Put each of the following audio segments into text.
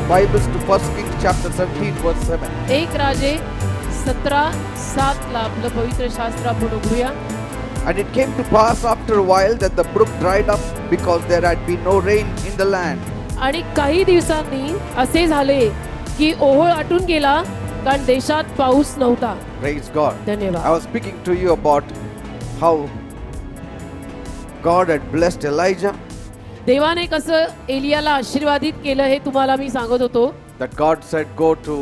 Bibles to 1 Kings chapter 17 verse 7. एक राजे 17:7 ला आपलं पवित्र शास्त्र आपण उघडूया. And it came to pass after a while that the brook dried up because there had been no rain in the land. आणि काही दिवसांनी असे झाले की ओहोळ आटून गेला कारण देशात पाऊस नव्हता. Praise God. धन्यवाद. I was speaking to you about how God had blessed Elijah, देवाने कसं एलियाला आशीर्वादित केलं हे तुम्हाला मी सांगत होतो. that God said go to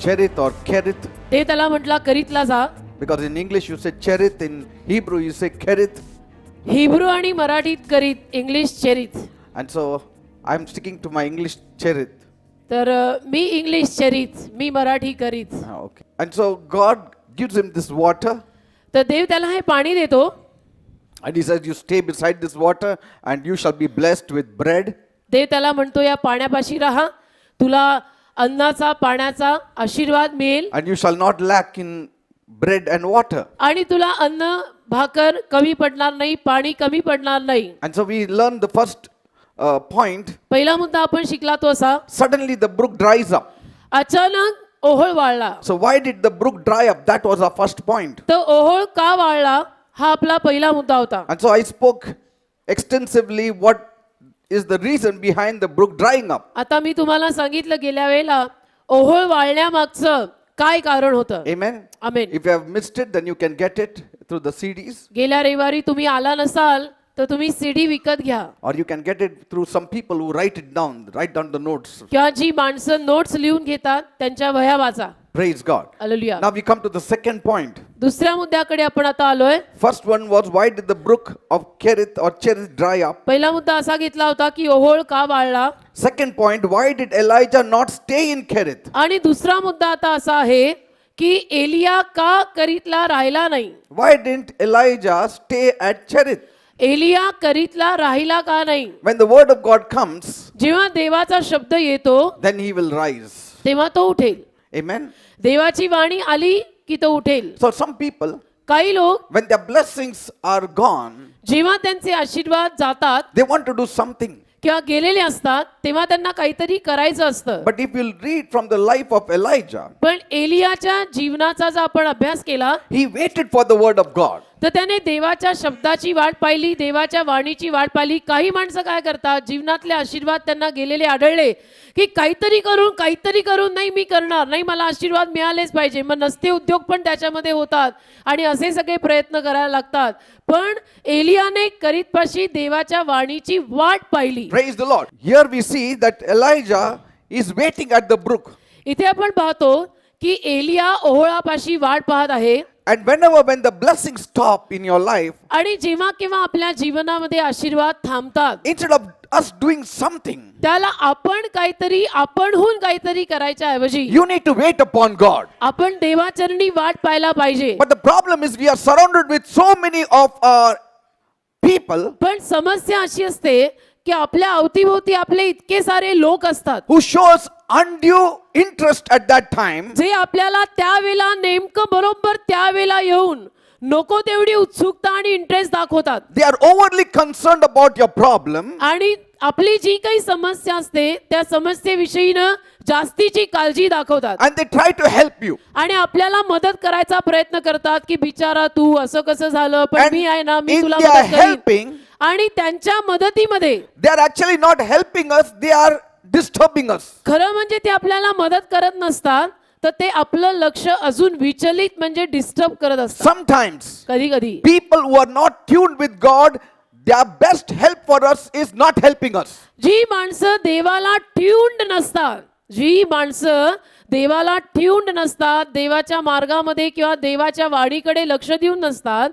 Cherith or Kerith, ते त्याला म्हटला करीतला जा. because in English you say Cherith, in Hebrew you say Kerith, Hebrew आणि मराठीत करीत, English चेरीत. and so I'm sticking to my English Cherith. तर मी इंग्लिश चेरीत, मी मराठी करीत. Okay. And so God gives him this water, तर देव त्याला हे पाणी देतो and he says you stay beside this water and you shall be blessed with bread. देव त्याला म्हणतो या पाण्यापाशी राहा, तुला अन्नाचा पाण्याचा आशीर्वाद मिळेल And you shall not lack in bread and water. आणि तुला अन्न भाकर कमी पडणार नाही, पाणी कमी पडणार नाही. And so we learn the first point. पहिला मुद्दा आपण शिकला तो असा, Suddenly the brook dries up. अचानक ओहोळ वाळला. So why did the brook dry up? That was our first point. तर ओहोळ का वाळला हा आपला पहिला मुद्दा होता. And so I spoke extensively what is the reason behind the brook drying up. आता मी तुम्हाला सांगितलं गेल्या वेळेला ओहोळ वाळण्यामागचं काय कारण होतं. Amen. Amen. If you have missed it, then you can get it through the CDs, गेल्या रविवारी तुम्ही आला नसाल तर तुम्ही सीडी विकत घ्या, or you can get it through some people who write down the notes. किंवा जी माणसं नोट्स लिहून घेतात त्यांच्या वह्या वाचा. Praise God. Hallelujah. Now we come to the second point. दुसऱ्या मुद्द्याकडे आपण आता आलोय. First one was why did the brook of Kerith or Cherith dry up? पहिला मुद्दा असा घेतला होता की ओहोळ का वाळला. Second point, why did Elijah not stay in Kerith? आणि दुसरा मुद्दा आता असा आहे की एलिया का करीतला राहिला नाही. Why didn't Elijah stay at Cherith? Elia करीतला राहिला का नाही. When the word of God comes, जेव्हा देवाचा शब्द येतो then he will rise. तेव्हा तो उठेल. Amen. देवाची वाणी आली की तो उठेल. So some people, काही लोक when their blessings are gone, जेव्हा त्यांचे आशीर्वाद जातात they want to do something. किंवा गेलेले असतात तेव्हा त्यांना काहीतरी करायचं असतं. But if you'll read from the life of Elijah, पण एलियाच्या जीवनाचा जर आपण अभ्यास केला he waited for the word of God. तर त्याने देवाच्या शब्दाची वाट पाहिली, देवाच्या वाणीची वाट पाहिली. काही माणसं काय करतात, जीवनातले आशीर्वाद त्यांना गेलेले आढळले की काहीतरी करून नाही मी करणार नाही, मला आशीर्वाद मिळालेच पाहिजे. मग नसते उद्योग पण त्याच्यामध्ये होतात आणि असे सगळे प्रयत्न करायला लागतात. पण एलियाने करीतपाशी देवाच्या वाणीची वाट पाहिली. Praise the Lord. Here we see that Elijah is waiting at the brook. इथे आपण पाहतो की एलिया ओहोळापाशी वाट पाहत आहे. And when the blessings stop in your life, आणि जेव्हा केव्हा आपल्या जीवनामध्ये आशीर्वाद थांबतात, instead of us doing something, त्याला आपणहून काहीतरी करायच्या ऐवजी you need to wait upon God. आपण देवाचरणी वाट पाहायला पाहिजे. But the problem is we are surrounded with so many of our people पण समस्या अशी असते की आपल्या अवतीभोवती आपले इतके सारे लोक असतात who shows undue interest at that time, जे आपल्याला त्यावेळेला नेमकं बरोबर त्यावेळेला येऊन नको तेवढी उत्सुकता आणि इंटरेस्ट दाखवतात. they are overly concerned about your problem, आणि आपली जी काही समस्या असते त्या समस्येविषयीनं जास्तीची काळजी दाखवतात and they try to help you. आणि आपल्याला मदत करायचा प्रयत्न करतात की बिचारा तू असं कसं झालं, पण And मी आहे ना, मी if तुला they are मदत करीन. helping, आणि त्यांच्या मदतीमध्ये they are actually not helping us, they are disturbing us. खरं म्हणजे ते आपल्याला मदत करत नसतात, तर ते आपलं लक्ष अजून विचलित म्हणजे डिस्टर्ब करत असतात. Sometimes कधी कधी people who are not tuned with God, their best help for us is not helping us. जी माणसं देवाला ट्यून्ड नसतात, देवाच्या मार्गामध्ये किंवा देवाच्या वाणीकडे लक्ष देऊन नसतात,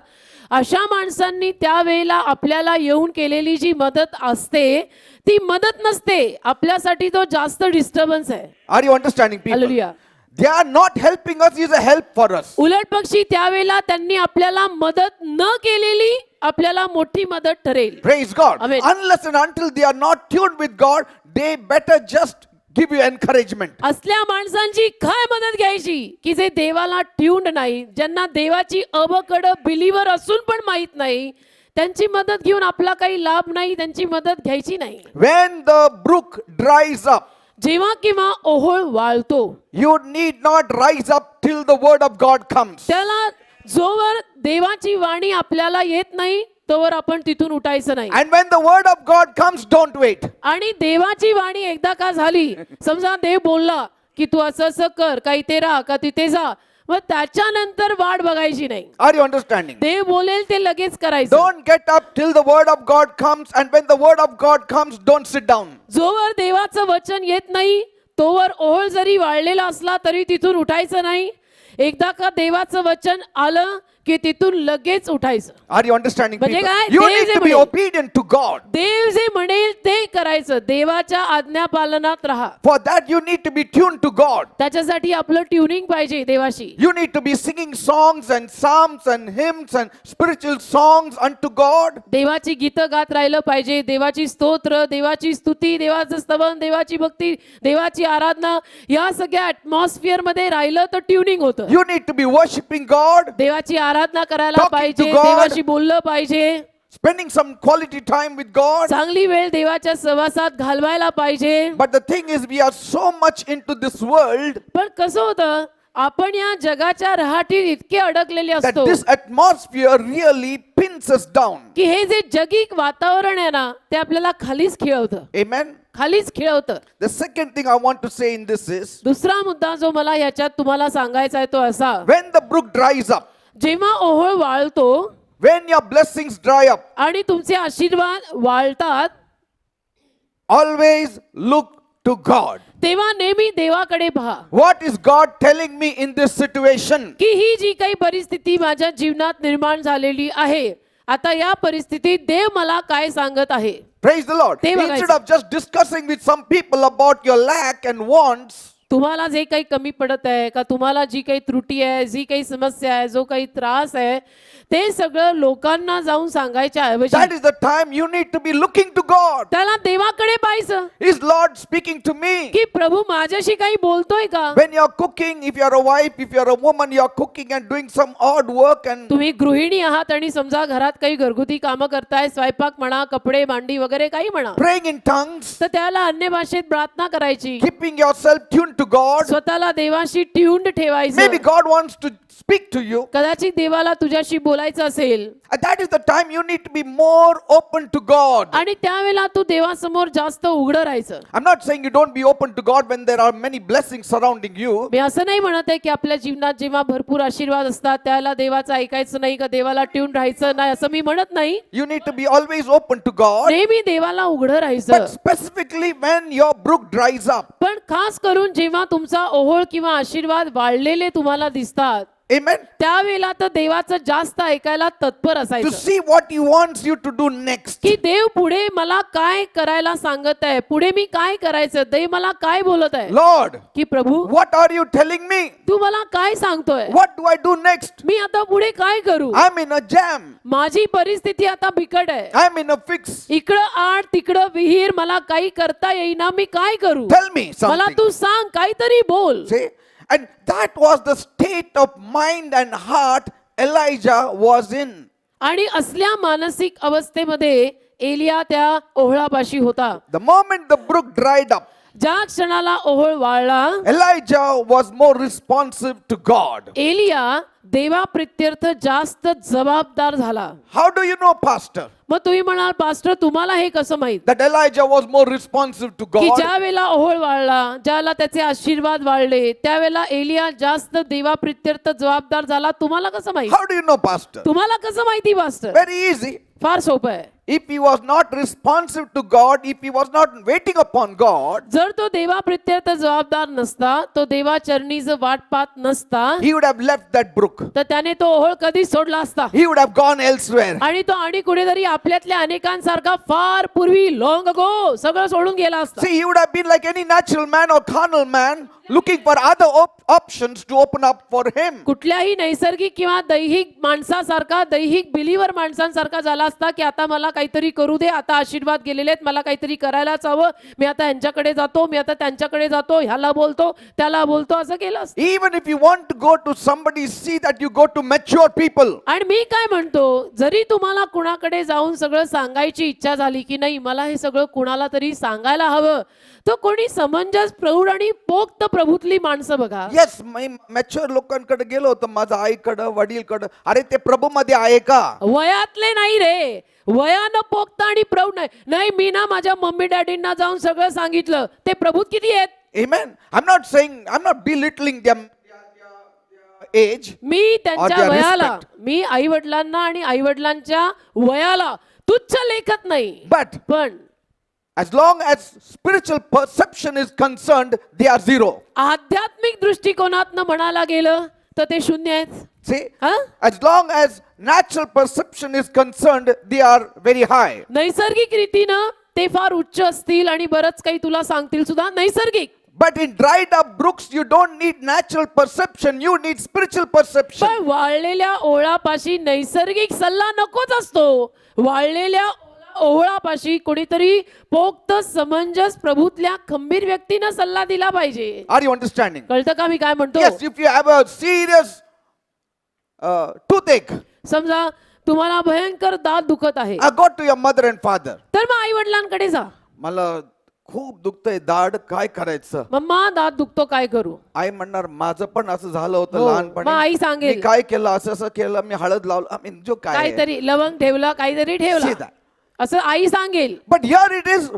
अशा माणसांनी त्यावेळेला आपल्याला येऊन केलेली जी मदत असते ती मदत नसते, आपल्यासाठी तो जास्त डिस्टर्बन्स आहे. Are you understanding, people? Hallelujah. They are not helping us, is a help for us. उलट पक्षी त्यावेळेला त्यांनी आपल्याला मदत न केलेली आपल्याला मोठी मदत ठरेल. Praise God. Amen. Unless and until they are not tuned with God, they better just give you encouragement. असल्या माणसांची काय मदत घ्यायची की जे देवाला ट्यून्ड नाही, ज्यांना देवाची अबकड बिलीवर असून पण माहित नाही, त्यांची मदत घेऊन आपला काही लाभ नाही, त्यांची मदत घ्यायची नाही. When the brook dries up, जेव्हा केव्हा ओहोळ वाळतो you need not rise up till the word of God comes. त्याला जोवर देवाची वाणी आपल्याला येत नाही तोवर आपण तिथून उठायचं नाही. And when the word of God comes, don't wait. आणि देवाची वाणी एकदा का झाली, समजा देव बोलला की तू असं असं कर, का इथे राहा का तिथे जा, मग त्याच्यानंतर वाट बघायची नाही. Are you understanding? देव बोलेल ते लगेच करायचं. Don't get up till the word of God comes, and when the word of God comes, don't sit down. जोवर देवाचं वचन येत नाही तोवर ओहोळ जरी वाळलेला असला तरी तिथून उठायचं नाही. एकदा का देवाचं वचन आलं की तिथून लगेच उठायचं. Are you understanding, म्हणजे people? काय? You देव need जे to be म्हणेल. obedient to God. देव जे म्हणेल ते करायचं. देवाच्या आज्ञा पालनात राहा. For that, you need to be tuned to God. त्याच्यासाठी आपलं ट्युनिंग पाहिजे देवाशी. You need to be singing songs and psalms and hymns and spiritual songs unto God. देवाची गीतं गात राहिलं पाहिजे. देवाची स्तोत्र, देवाची स्तुती, देवाचं स्तवन, देवाची भक्ती, देवाची आराधना, या सगळ्या ऍटमॉस्फिअर मध्ये राहिलं तर ट्युनिंग होतं. You need to be worshiping God, देवाची आराधना करायला Talking पाहिजे. to God. देवाशी बोललं पाहिजे. spending some quality time with God. चांगली वेळ देवाच्या सहवासात घालवायला पाहिजे. But the thing is, we are so much into this world पण कसं होतं, आपण या जगाच्या रहाटीत इतके अडकलेले that असतो this atmosphere really pins us down. की हे जे जगिक वातावरण आहे ना ते आपल्याला खालीच खिळवतं. Amen. खालीच खिळवतं. The second thing I want to say in this is, दुसरा मुद्दा जो मला याच्यात तुम्हाला सांगायचा आहे तो असा, when the brook dries up, जेव्हा ओहोळ वाळतो when your blessings dry up, आणि तुमचे आशीर्वाद वाळतात always look to God. तेव्हा नेहमी देवाकडे पहा What is God telling me in this situation? की ही जी काही परिस्थिती माझ्या जीवनात निर्माण झालेली आहे, आता या परिस्थितीत देव मला काय सांगत आहे. Praise the Lord. ते बघायचं. Instead of just discussing with some people about your lack and wants, तुम्हाला जे काही कमी पडत आहे का, तुम्हाला जी काही त्रुटी आहे, जी काही समस्या आहे, जो काही त्रास आहे, ते सगळं लोकांना जाऊन सांगायच्या ऐवजी that is the time you need to be looking to God. त्याला देवाकडे पाहायचं Is Lord speaking to me? की प्रभू माझ्याशी काही बोलतोय का. When you're cooking, if you're a wife, if you're a woman, you're cooking and doing some odd work and तुम्ही गृहिणी आहात आणि समजा घरात काही घरगुती कामं करताय, स्वयंपाक म्हणा, कपडे मांडी वगैरे काही म्हणा, praying in tongues, तर त्याला अन्य भाषेत प्रार्थना करायची. keeping yourself tuned to God. स्वतःला देवाशी ट्यून्ड ठेवायचं. Maybe God wants to speak to you. कदाचित देवाला तुझ्याशी बोलायचं असेल And that is the time you need to be more open to God. आणि त्यावेळेला तू देवासमोर जास्त उघडं राहायचं. I'm not saying you don't be open to God when there are many blessings surrounding you. मी असं नाही म्हणत आहे की आपल्या जीवनात जेव्हा भरपूर आशीर्वाद असतात त्याला देवाचं ऐकायचं नाही का, देवाला ट्यून राहायचं नाही असं मी म्हणत नाही. You need to be always open to God. नेहमी देवाला उघडं But राहायचं. specifically when your brook dries up. पण खास करून जेव्हा तुमचा ओहोळ किंवा आशीर्वाद वाढलेले तुम्हाला दिसतात, Amen. त्यावेळेला तर देवाचं जास्त ऐकायला तत्पर To असायचं see what He wants you to do next. की देव पुढे मला काय करायला सांगत आहे, पुढे मी काय करायचं, देव मला काय बोलत आहे. Lord, की प्रभू what are you telling me? तू मला काय सांगतोय, What do I do next? मी आता पुढे काय करू. I'm in a jam. माझी परिस्थिती आता बिकट आहे. I'm in a fix. इकडं आड तिकडं विहीर, मला काही करता येईना, मी काय करू. Tell me मला something. तू सांग, काहीतरी बोल. See? And that was the state of mind and heart Elijah was in. आणि असल्या मानसिक अवस्थेमध्ये एलिया त्या ओहळापाशी होता. The moment the brook dried up, ज्या क्षणाला Ohal वाळला, Elijah was more responsive to God. Elia देवाप्रित्यर्थ जास्त जबाबदार झाला. How do you know, Pastor, मग तुम्ही म्हणाल, पास्टर तुम्हाला हे कसं माहित that Elijah was more responsive to की God? ज्या वेळेला ओहोळ वाळला, ज्याला त्याचे आशीर्वाद वाढले, त्यावेळेला एलिया जास्त देवाप्रित्यर्थ जबाबदार झाला. तुम्हाला कसं माहित? How do you know, Pastor? तुम्हाला कसं माहिती पास्टर? Very easy. फार सोपं आहे. If he was not responsive to God, if he was not waiting upon God, जर तो देवाप्रित्यर्थ जबाबदार नसता, तो देवाचरणी जर वाट पाहत नसता, he would have left that brook. तर त्याने तो ओहोळ कधीच सोडला असता He would have gone elsewhere. आणि तो आणि कुठेतरी आपल्यातल्या अनेकांसारखा फार पूर्वी लॉंग अगो सगळं सोडून गेला असता. See, he would have been like any natural man or carnal man looking for other options to open up for him. कुठल्याही नैसर्गिक किंवा दैहिक माणसासारखा, दैहिक बिलीवर माणसांसारखा झाला असता की आता मला मला काहीतरी करू दे, आता आशीर्वाद गेलेले आहेत, मला काहीतरी करायलाच हवं, मी आता यांच्याकडे जातो, मी आता त्यांच्याकडे जातो, ह्याला बोलतो त्याला बोलतो, असं केलं असतं. Even if you want to go to somebody, see that you go to mature people. आणि मी काय म्हणतो, जरी तुम्हाला कुणाकडे जाऊन सगळं सांगायची इच्छा झाली की नाही मला हे सगळं कुणाला तरी सांगायला हवं, तो कोणी समंजस, प्रौढ आणि पोक्त प्रभूतली माणसं बघा. Yes, मी मॅच्युअर लोकांकडे गेलो होतो, माझ्या आईकडं, वडीलकडं. अरे ते प्रभू मध्ये आहे का? वयातले नाही रे, वयानं पोक्त आणि प्रौढ नाही. नाही मी ना माझ्या मम्मी डॅडींना जाऊन सगळं सांगितलं, ते प्रभूत किती आहेत? Amen. I'm not belittling them age. मी त्यांच्या their वयाला, respect. मी आई वडिलांना आणि आई वडिलांच्या वयाला तुच्छ लेखत नाही, But पण as long as spiritual perception is concerned, they are zero. आध्यात्मिक दृष्टिकोनातनं म्हणायला गेलं तर ते शून्य आहेत. See? हा? As long as natural perception is concerned, they are very high. नैसर्गिक रीतीनं ते फार उच्च असतील आणि बरंच काही तुला सांगतील सुद्धा नैसर्गिक. But in dried up brooks, you don't need natural perception, you need spiritual perception. पण वाळलेल्या ओळापाशी नैसर्गिक सल्ला नकोच असतो. वाळलेल्या ओळापाशी कोणीतरी पोक्त समंजस प्रभूतल्या खंबीर व्यक्तीनं सल्ला दिला पाहिजे. Are you understanding? कळतं का मी काय म्हणतो? Yes, if you have a serious toothache, समजा तुम्हाला भयंकर दात दुखत आहे, go to your mother and father. तर मग आई वडिलांकडे जा. मला खूप दुखतंय दाढ, काय करायचं? मम्मा दात दुखतो काय करू? आई म्हणणार माझं पण असं झालं होतं हो, लहानपणी. मग आई सांगेल. मी काय केलं, असं असं केलं, मी हळद लावलं, I mean, जो काय आहे. काहीतरी लवंग ठेवलं, काहीतरी See ठेवलं, that. असं आई सांगेल. But here it is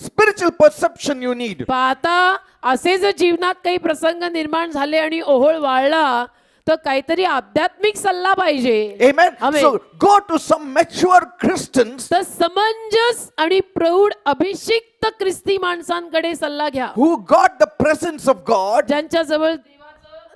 spiritual perception you need. पाहता असे जर जीवनात काही प्रसंग निर्माण झाले आणि ओहोळ वाळला तर काहीतरी आध्यात्मिक सल्ला पाहिजे. Amen. Amen. So go to some mature Christians तर समंजस आणि प्रौढ अभिषिक्त ख्रिस्ती माणसांकडे सल्ला घ्या, who got the presence of God, ज्यांच्या जवळ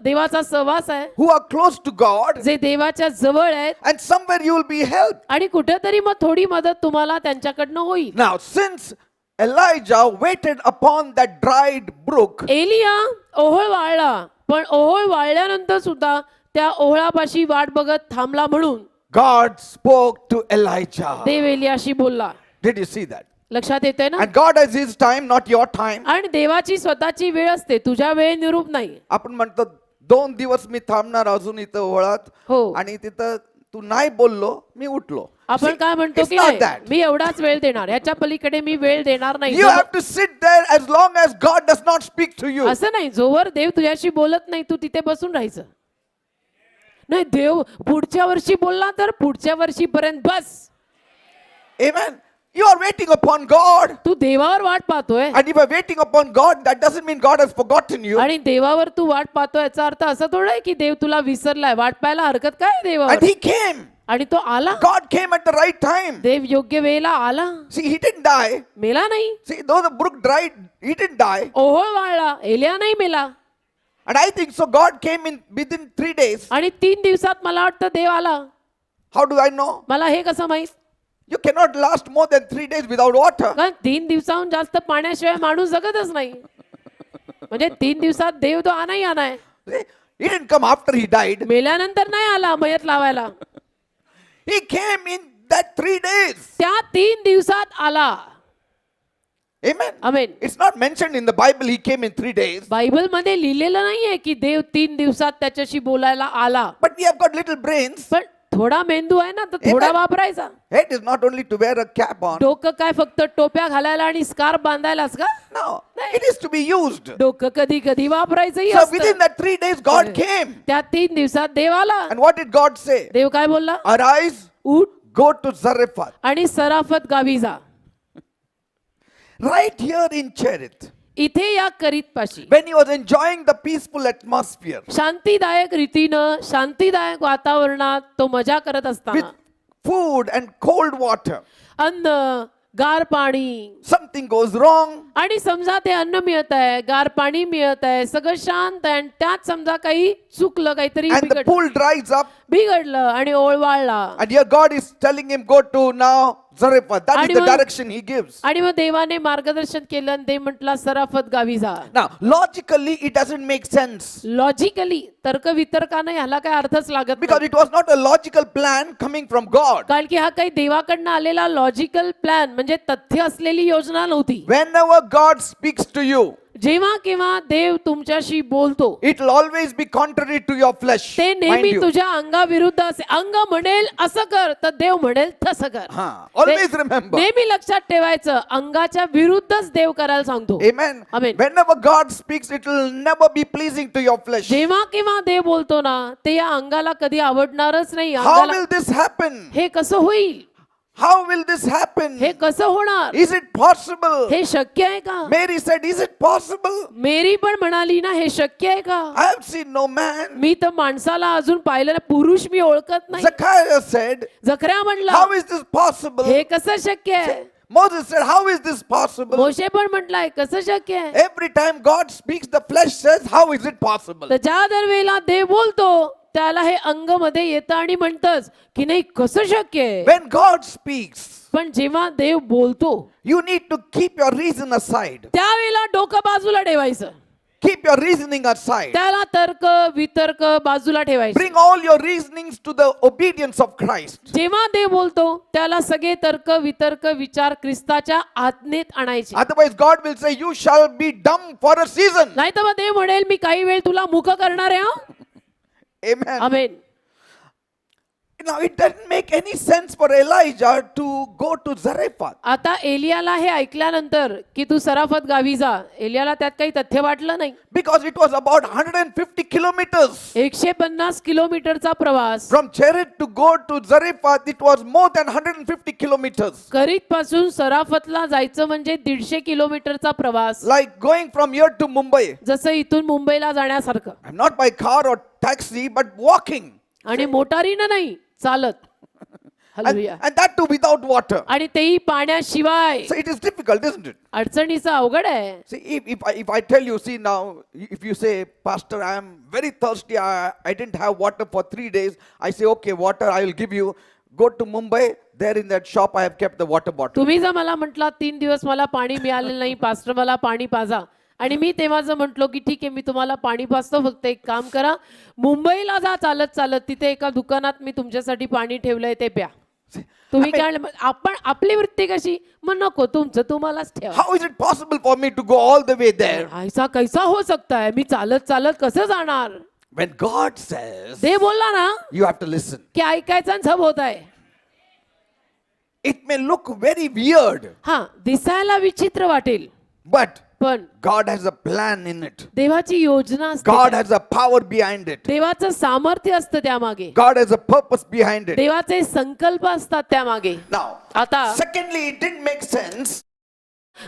देवाचा सहवास आहे, who are close to God, जे देवाच्या जवळ आहेत, and somewhere you will be helped. आणि कुठेतरी मग थोडी मदत तुम्हाला त्यांच्याकडनं होईल. Now, since Elijah waited upon that dried brook, Elia ओहोळ वाळला, पण ओहोळ वाळल्यानंतर सुद्धा त्या ओहोळापाशी वाट बघत थांबला, म्हणून God spoke to Elijah. देव एलियाशी बोलला. Did you see that? लक्षात येते ना? And God has His time, not your time. आणि देवाची स्वतःची वेळ असते, तुझ्या वेळेनुरूप नाही. आपण म्हणतो 2 दिवस मी थांबणार अजून इथं ओळात, हो. आणि तिथं तू नाही बोललो, मी उठलो. आपण See, काय म्हणतो it's की not नाही, that. मी एवढाच वेळ देणार, ह्याच्या पलीकडे मी वेळ देणार नाही. You have to sit there as long as God does not speak to you. असं नाही, जोवर देव तुझ्याशी बोलत नाही तू तिथे बसून राहायचं नाही. देव पुढच्या वर्षी बोलला तर पुढच्या वर्षीपर्यंत बस. Amen. You are waiting upon God. तू देवावर वाट पाहतोय, And if you are waiting upon God, that doesn't mean God has forgotten you. आणि देवावर तू वाट पाहतोय याचा अर्थ असं थोडं आहे की देव तुला विसरलाय. वाट पाहायला हरकत काय आहे देवावर? And He came. आणि तो आला. God came at the right time. देव योग्य वेळेला आला, See, He didn't die. मेला नाही. See, though the brook dried, He didn't die. ओहोळ वाळला, एलिया नाही मेला. And I think so God came in within 3 days. आणि 3 दिवसात मला वाटतं देव आला. How do I know? मला हे कसं माहित? You cannot last more than 3 days without water. कारण 3 दिवसाहून जास्त पाण्याशिवाय माणूस जगतच नाही. म्हणजे 3 दिवसात देव तो आणाही आणाय. See, He didn't come after He died. मेल्यानंतर नाही आला मयत लावायला, He came in that 3 days. त्या 3 दिवसात आला. Amen. Amen. It's not mentioned in the Bible He came in 3 days. Bible मध्ये लिहिलेलं नाहीये की देव 3 दिवसात त्याच्याशी बोलायला आला. But we have got little brains. पण थोडा मेंदू आहे ना, तर थोडा Amen. वापरायचा. Head is not only to wear a cap on. डोकं काय फक्त टोप्या घालायला आणि स्कार्फ बांधायलाच का? No, it is to be used. डोकं कधी कधी वापरायचंही So within असतं. that 3 days, God came. त्या 3 दिवसात देव आला. And what did God say? देव काय बोलला? Arise, उठ go to Zarephath. आणि सराफत गावी जा. Right here in Cherith, इथे या करीत पाशी when he was enjoying the peaceful atmosphere शांतीदायक रीतीनं, शांतीदायक वातावरणात तो मजा करत with असताना, food and cold water, अन्न, गार पाणी, something goes wrong. आणि समजा ते अन्न मिळत आहे, गार पाणी मिळत आहे, सगळं शांत आहे, आणि त्यात समजा काही चुकलं, काहीतरी And the pool dries up. बिघडलं आणि ओळवाळला. And here God is telling him, go to now Zarephath. That is आणि the मग- direction he gives. आणि मग देवाने मार्गदर्शन केलं आणि ते म्हटला सराफत गावी जा. Now, logically, it doesn't make sense logically तर्कवितर्कानं ह्याला काय अर्थच लागत because नाही. it was not a logical plan coming from God. कारण की हा काही देवाकडनं आलेला लॉजिकल प्लॅन म्हणजे तथ्य असलेली योजना नव्हती. Whenever God speaks to you, जेव्हा केव्हा देव तुमच्याशी बोलतो it will always be contrary to your flesh. ते Mind नेहमी you. तुझ्या अंगाविरुद्ध असे. अंग म्हणेल असं कर तर देव म्हणेल तसं कर. Always ते remember. नेहमी लक्षात ठेवायचं अंगाच्या विरुद्धच देव करायला सांगतो. Amen. Amen. Whenever God speaks, it will never be pleasing to your flesh. जेव्हा केव्हा देव बोलतो ना ते या अंगाला कधी आवडणारच नाही. How अंगाला will this happen? हे कसं होईल, How will this happen? हे कसं होणार, Is it possible? हे शक्य आहे का. Mary said, Is it possible? मेरी पण म्हणाली ना हे शक्य आहे का. I have seen no man. मी तर माणसाला अजून पाहिलं नाही, पुरुष मी ओळखत नाही. Zacchaeus said, जखऱ्या म्हणला How is this possible? हे कसं शक्य आहे. Moses said, How is this possible? मोशे पण म्हटलाय कसं शक्य आहे. Every time God speaks, the flesh says, How is it possible? तर ज्या दरवेळेला देव बोलतो त्याला हे अंग मध्ये येतं आणि म्हणतच की नाही कसं शक्य आहे. When God speaks, पण जेव्हा देव बोलतो you need to keep your reason aside. त्यावेळेला डोकं बाजूला ठेवायचं. Keep your reasoning aside. त्याला तर्क वितर्क बाजूला ठेवायचं. Bring all your reasonings to the obedience of Christ. जेव्हा देव बोलतो त्याला सगळे तर्क वितर्क विचार ख्रिस्ताच्या आज्ञेत आणायचे. Otherwise, God will say, You shall be dumb for a season. नाही तर मग देव म्हणेल मी काही वेळ तुला मुख करणार आहे. Amen. Amen. Now, it doesn't make any sense for Elijah to go to Zarephath. आता एलियाला हे ऐकल्यानंतर की तू सराफत गावी जा, एलियाला त्यात काही तथ्य वाटलं नाही. Because it was about 150 kilometers. 150 किलोमीटरचा प्रवास. From Cherith to go to Zarephath, it was more than 150 kilometers. करीत पासून सराफतला जायचं म्हणजे 150 किलोमीटरचा प्रवास. Like going from here to Mumbai. जसं इथून मुंबईला जाण्यासारखं. Not by car or taxi, but walking. आणि मोटारीनं नाही चालत. And, hallelujah. and that too without water. आणि तेही पाण्याशिवाय. So it is difficult, isn't it? अडचणीचं अवघड आहे. See, if I tell you, see now, if you say, Pastor, I am very thirsty, I didn't have water for 3 days, I say, okay, water I will give you. Go to Mumbai, there in that shop I have kept the water bottle. तुम्ही जर मला म्हटला 3 दिवस मला पाणी मिळालेलं नाही pastor मला पाणी पाजा आणि मी तेव्हा जर म्हटलो की ठीक आहे मी तुम्हाला पाणी पाजतो फक्त एक काम करा मुंबईला जा चालत चालत तिथे एका दुकानात मी तुमच्यासाठी पाणी ठेवलंय ते प्या. तुम्ही काय आपण आपली वृत्ती कशी मग नको तुमचं तुम्हालाच ठेवा. How is it possible for me to go all the way there? ऐसा कैसा हो सकता है मी चालत चालत कसं जाणार. When God says, ते बोलला ना you have to listen. की ऐकायचा आणि सब होत आहे. It may look very weird, हा दिसायला विचित्र वाटेल but पण God has a plan in it. देवाची योजना असते. God has a power behind it. देवाचं सामर्थ्य असतं त्यामागे. God has a purpose behind it. देवाचे संकल्प असतात त्यामागे. Now, आता secondly, it didn't make sense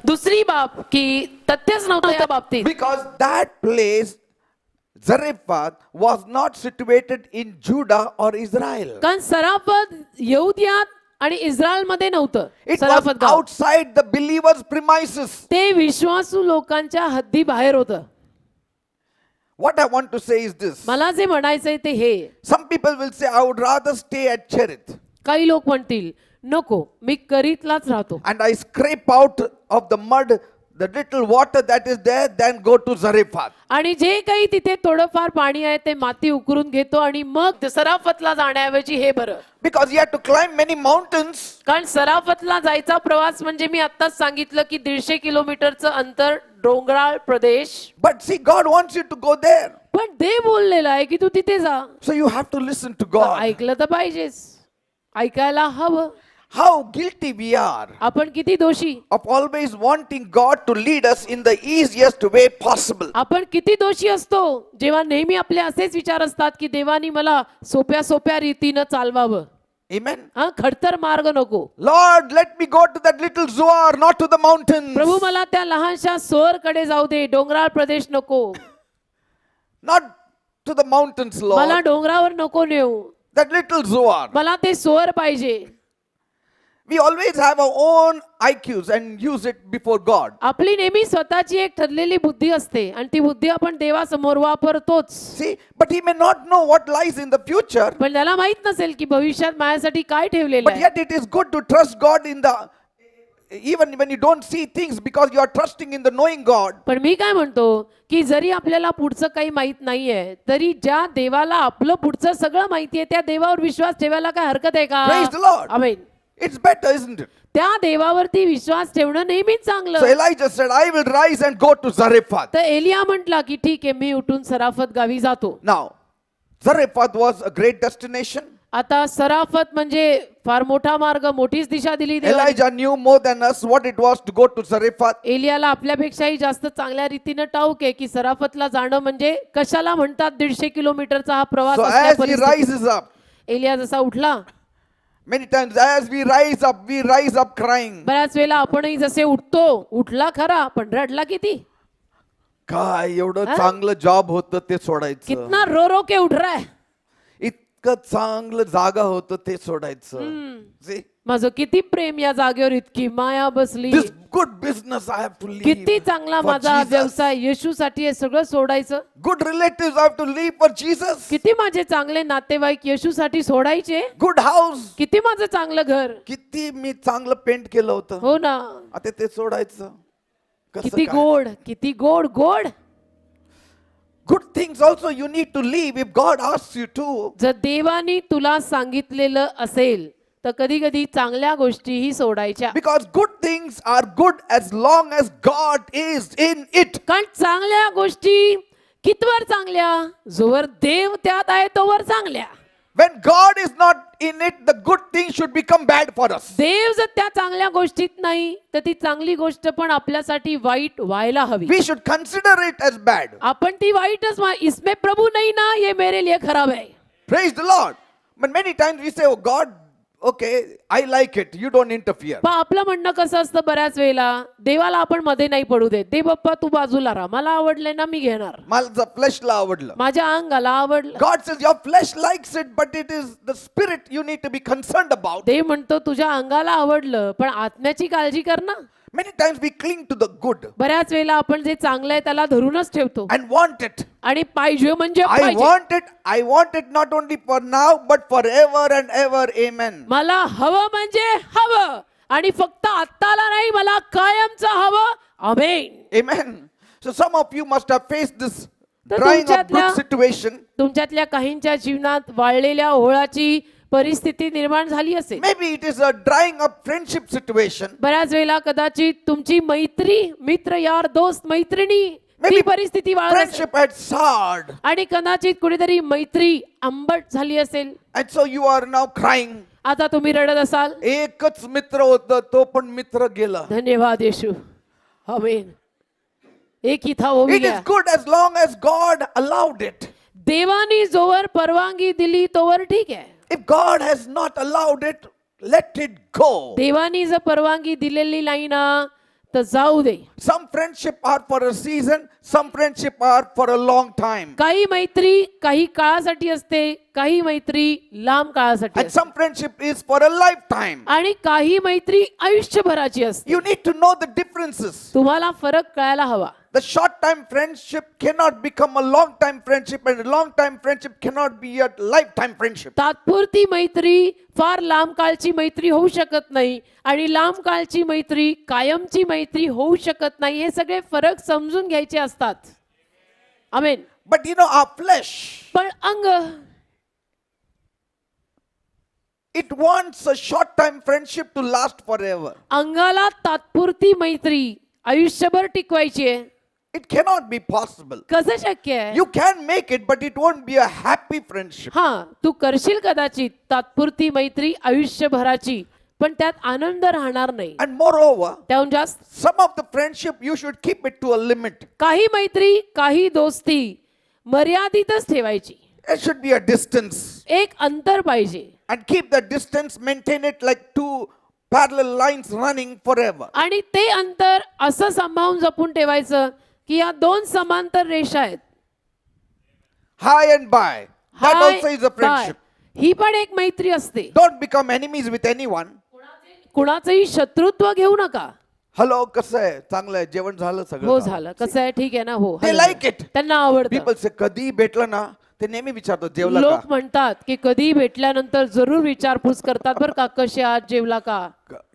दुसरी बाब की तथ्यच नव्हतं या बाबतीत. because that place, Zarephath, was not situated in Judah or Israel. कारण सराफत यहुदियात आणि इस्रायल मध्ये नव्हतं. It was सराफत गाव outside the believers' premises. ते विश्वासू लोकांच्या हद्दी बाहेर होतं. What I want to say is this. मला जे म्हणायचंय ते हे. Some people will say, I would rather stay at Cherith काही लोक म्हणतील नको मी करीतलाच राहतो and I scrape out of the mud the little water that is there, then go to Zarephath. आणि जे काही तिथे थोडंफार पाणी आहे ते माती उकरून घेतो आणि मग सराफतला जाण्याऐवजी हे बरं. Because you have to climb many mountains. कारण सराफतला जायचा प्रवास म्हणजे मी आत्ताच सांगितलं की 150 किलोमीटरचं अंतर डोंगराळ प्रदेश. But see, God wants you to go there. पण ते बोललेलं आहे की तू तिथे जा. So you have to listen to God. ऐकलं तर पाहिजेच. ऐकायला हवं. How guilty we are आपण किती दोषी. of always wanting God to lead us in the easiest way possible. आपण किती दोषी असतो जेव्हा नेहमी आपले असेच विचार असतात की देवानी मला सोप्या सोप्या रीतीनं चालवावं. Amen. हा खडतर मार्ग नको. Lord, let me go to that little Zoar, not to the mountains. प्रभू मला त्या लहानशा सोर कडे जाऊ दे डोंगराळ प्रदेश नको. Not to the mountains, मला Lord. डोंगरावर नको नेऊ. That little Zoar. मला ते सोर पाहिजे. We always have our own IQs and use it before God. आपली नेहमी स्वतःची एक ठरलेली बुद्धी असते आणि ती बुद्धी आपण देवासमोर वापरतोच. See, but he may not know what lies in the future, पण त्याला माहित नसेल की भविष्यात माझ्यासाठी काय ठेवलेलं but आहे. yet it is good to trust God in the, even when you don't see things, because you are trusting in the knowing God. पण मी काय म्हणतो की जरी आपल्याला पुढचं काही माहित नाहीये तरी ज्या देवाला आपलं पुढचं सगळं माहिती आहे त्या देवावर विश्वास ठेवायला काय हरकत आहे का? Praise the Lord. Amen. It's better, isn't it? त्या देवावरती विश्वास ठेवणं नेहमीच So चांगलं. Elijah said, I will rise and go to Zarephath. तर एलिया म्हटला की ठीक आहे मी उठून सराफत गावी जातो. Now, Zarephath was a great destination. आता सराफत म्हणजे फार मोठा मार्ग, मोठीच दिशा दिली देवाने. Elijah knew more than us what it was to go to Zarephath. एलियाला आपल्यापेक्षाही जास्त चांगल्या रीतीने ठाऊक आहे की सराफतला जाणं म्हणजे कशाला म्हणतात 150 किलोमीटरचा हा प्रवास So असल्या as he परिस्थितीत. rises up, एलिया जसा उठला many times as we rise up crying. बऱ्याच वेळेला आपणही जसे उठतो, उठला खरा पण रडला किती. काय एवढं चांगलं जॉब होतं ते सोडायचं. कितना रो रो के उठ रहा है. इतकं चांगलं जागा होतं ते सोडायचं. See, माझं किती प्रेम या जागेवर, इतकी माया बसली. this good business I have to leave. किती चांगला for माझा हा Jesus. व्यवसाय येशूसाठी हे सगळं सोडायचं. Good relatives I have to leave for Jesus. किती माझे चांगले नातेवाईक येशूसाठी सोडायचे. Good house. किती माझं चांगलं घर. किती मी चांगलं पेंट केलं होतं. हो ना. आता ते सोडायचं. कसं किती काय? गोड, किती गोड गोड. Good things also you need to leave if God asks you to. जर देवानी तुला सांगितलेलं असेल तर कधी कधी चांगल्या गोष्टीही सोडायच्या. Because good things are good as long as God is in it. कारण चांगल्या गोष्टी कितवर चांगल्या, जोवर देव त्यात आहे तोवर चांगल्या. When God is not in it, the good thing should become bad for us. देव जर त्या चांगल्या गोष्टीत नाही तर ती चांगली गोष्ट पण आपल्यासाठी वाईट व्हायला हवी. We should consider it as bad. आपण ती वाईटच इसमें प्रभु नहीं ना, ये मेरे लिए खराब है. Praise the Lord. But many times we say, oh God, okay, I like it. You don't interfere. पण आपलं म्हणणं कसं असतं बऱ्याच वेळेला, देवाला आपण मध्ये नाही पडू देत. दे बाप्पा तू बाजूला राहा, मला आवडले ना मी घेणार, माझं फ्लेशला आवडलं. माझ्या अंगाला आवडलं. God says your flesh likes it, but it is the spirit you need to be concerned about. देव म्हणतो तुझ्या अंगाला आवडलं पण आत्म्याची काळजी कर ना. Many times we cling to the good बऱ्याच वेळेला आपण जे चांगलं आहे त्याला धरूनच ठेवतो and want it. आणि पाहिजे म्हणजे I पाहिजे. want it not only for now, but forever and ever. Amen. मला हवं म्हणजे हवं आणि फक्त आत्ताला नाही, मला कायमचं हवं. आमेन. Amen. So some of you must have faced this तर drying up तुमच्यातल्या- brook situation. तुमच्यातल्या काहींच्या जीवनात वाळलेल्या ओळाची परिस्थिती निर्माण झाली असेल. Maybe it is a drying up friendship situation. बऱ्याच वेळेला कदाचित तुमची मैत्री, मित्र, यार, दोस्त, मैत्रिणी ती Maybe परिस्थिती वाळत असेल. friendship had soured, आणि कदाचित कुठेतरी मैत्री आंबट झाली असेल. and so you are now crying. आता तुम्ही रडत असाल. एकच मित्र होता, तो पण मित्र गेला. धन्यवाद येशू. आमेन. एक ही था वो भी It is Gaya. good as long as God allowed it. देवानी जोवर परवानगी दिली तोवर ठीक आहे. If God has not allowed it, let it go. देवानी जर परवानगी दिलेली नाही ना तर जाऊ दे. Some friendship are for a season, some friendship are for a long time. काही मैत्री काही काळासाठी असते, काही मैत्री लांब काळासाठी And असते. some friendship is for a lifetime. आणि काही मैत्री आयुष्यभराची असते. You need to know the differences. तुम्हाला फरक कळायला हवा. The short time friendship cannot become a long time friendship, and a long time friendship cannot be a lifetime friendship. तात्पुरती मैत्री फार लांब काळची मैत्री होऊ शकत नाही आणि लांब काळची मैत्री कायमची मैत्री होऊ शकत नाही. हे सगळे फरक समजून घ्यायचे असतात. आमेन. But you know, our flesh, पण अंग it wants a short time friendship to last forever. अंगाला तात्पुरती मैत्री आयुष्यभर टिकवायची आहे. It cannot be possible. कसं शक्य आहे? You can make it, but it won't be a happy friendship. हा, तू करशील कदाचित तात्पुरती मैत्री आयुष्यभराची, पण त्यात आनंद राहणार नाही. And moreover, त्याहून जास्त some of the friendship you should keep it to a limit. काही मैत्री, काही दोस्ती मर्यादितच ठेवायची. There should be a distance. एक अंतर पाहिजे And keep the distance, maintain it like two parallel lines running forever. आणि ते अंतर असं सांभाळून जपून ठेवायचं की या दोन समांतर रेषा आहेत. High and by. That hi, also is a bye. friendship. ही पण एक मैत्री असते. Don't become enemies with anyone. कुणाचंही शत्रुत्व घेऊ नका. हॅलो कसं आहे, चांगलं आहे, जेवण झालं सगळं? हो झालं, कसं आहे, ठीक आहे ना, हो They हॅलो. like it. त्यांना आवडतं. पीपल से कधी भेटलं ना ते नेहमी विचारतो जेवला का? लोक म्हणतात की कधी भेटल्यानंतर जरूर विचारपूस करतात बरं का, कसे आहात, जेवला का.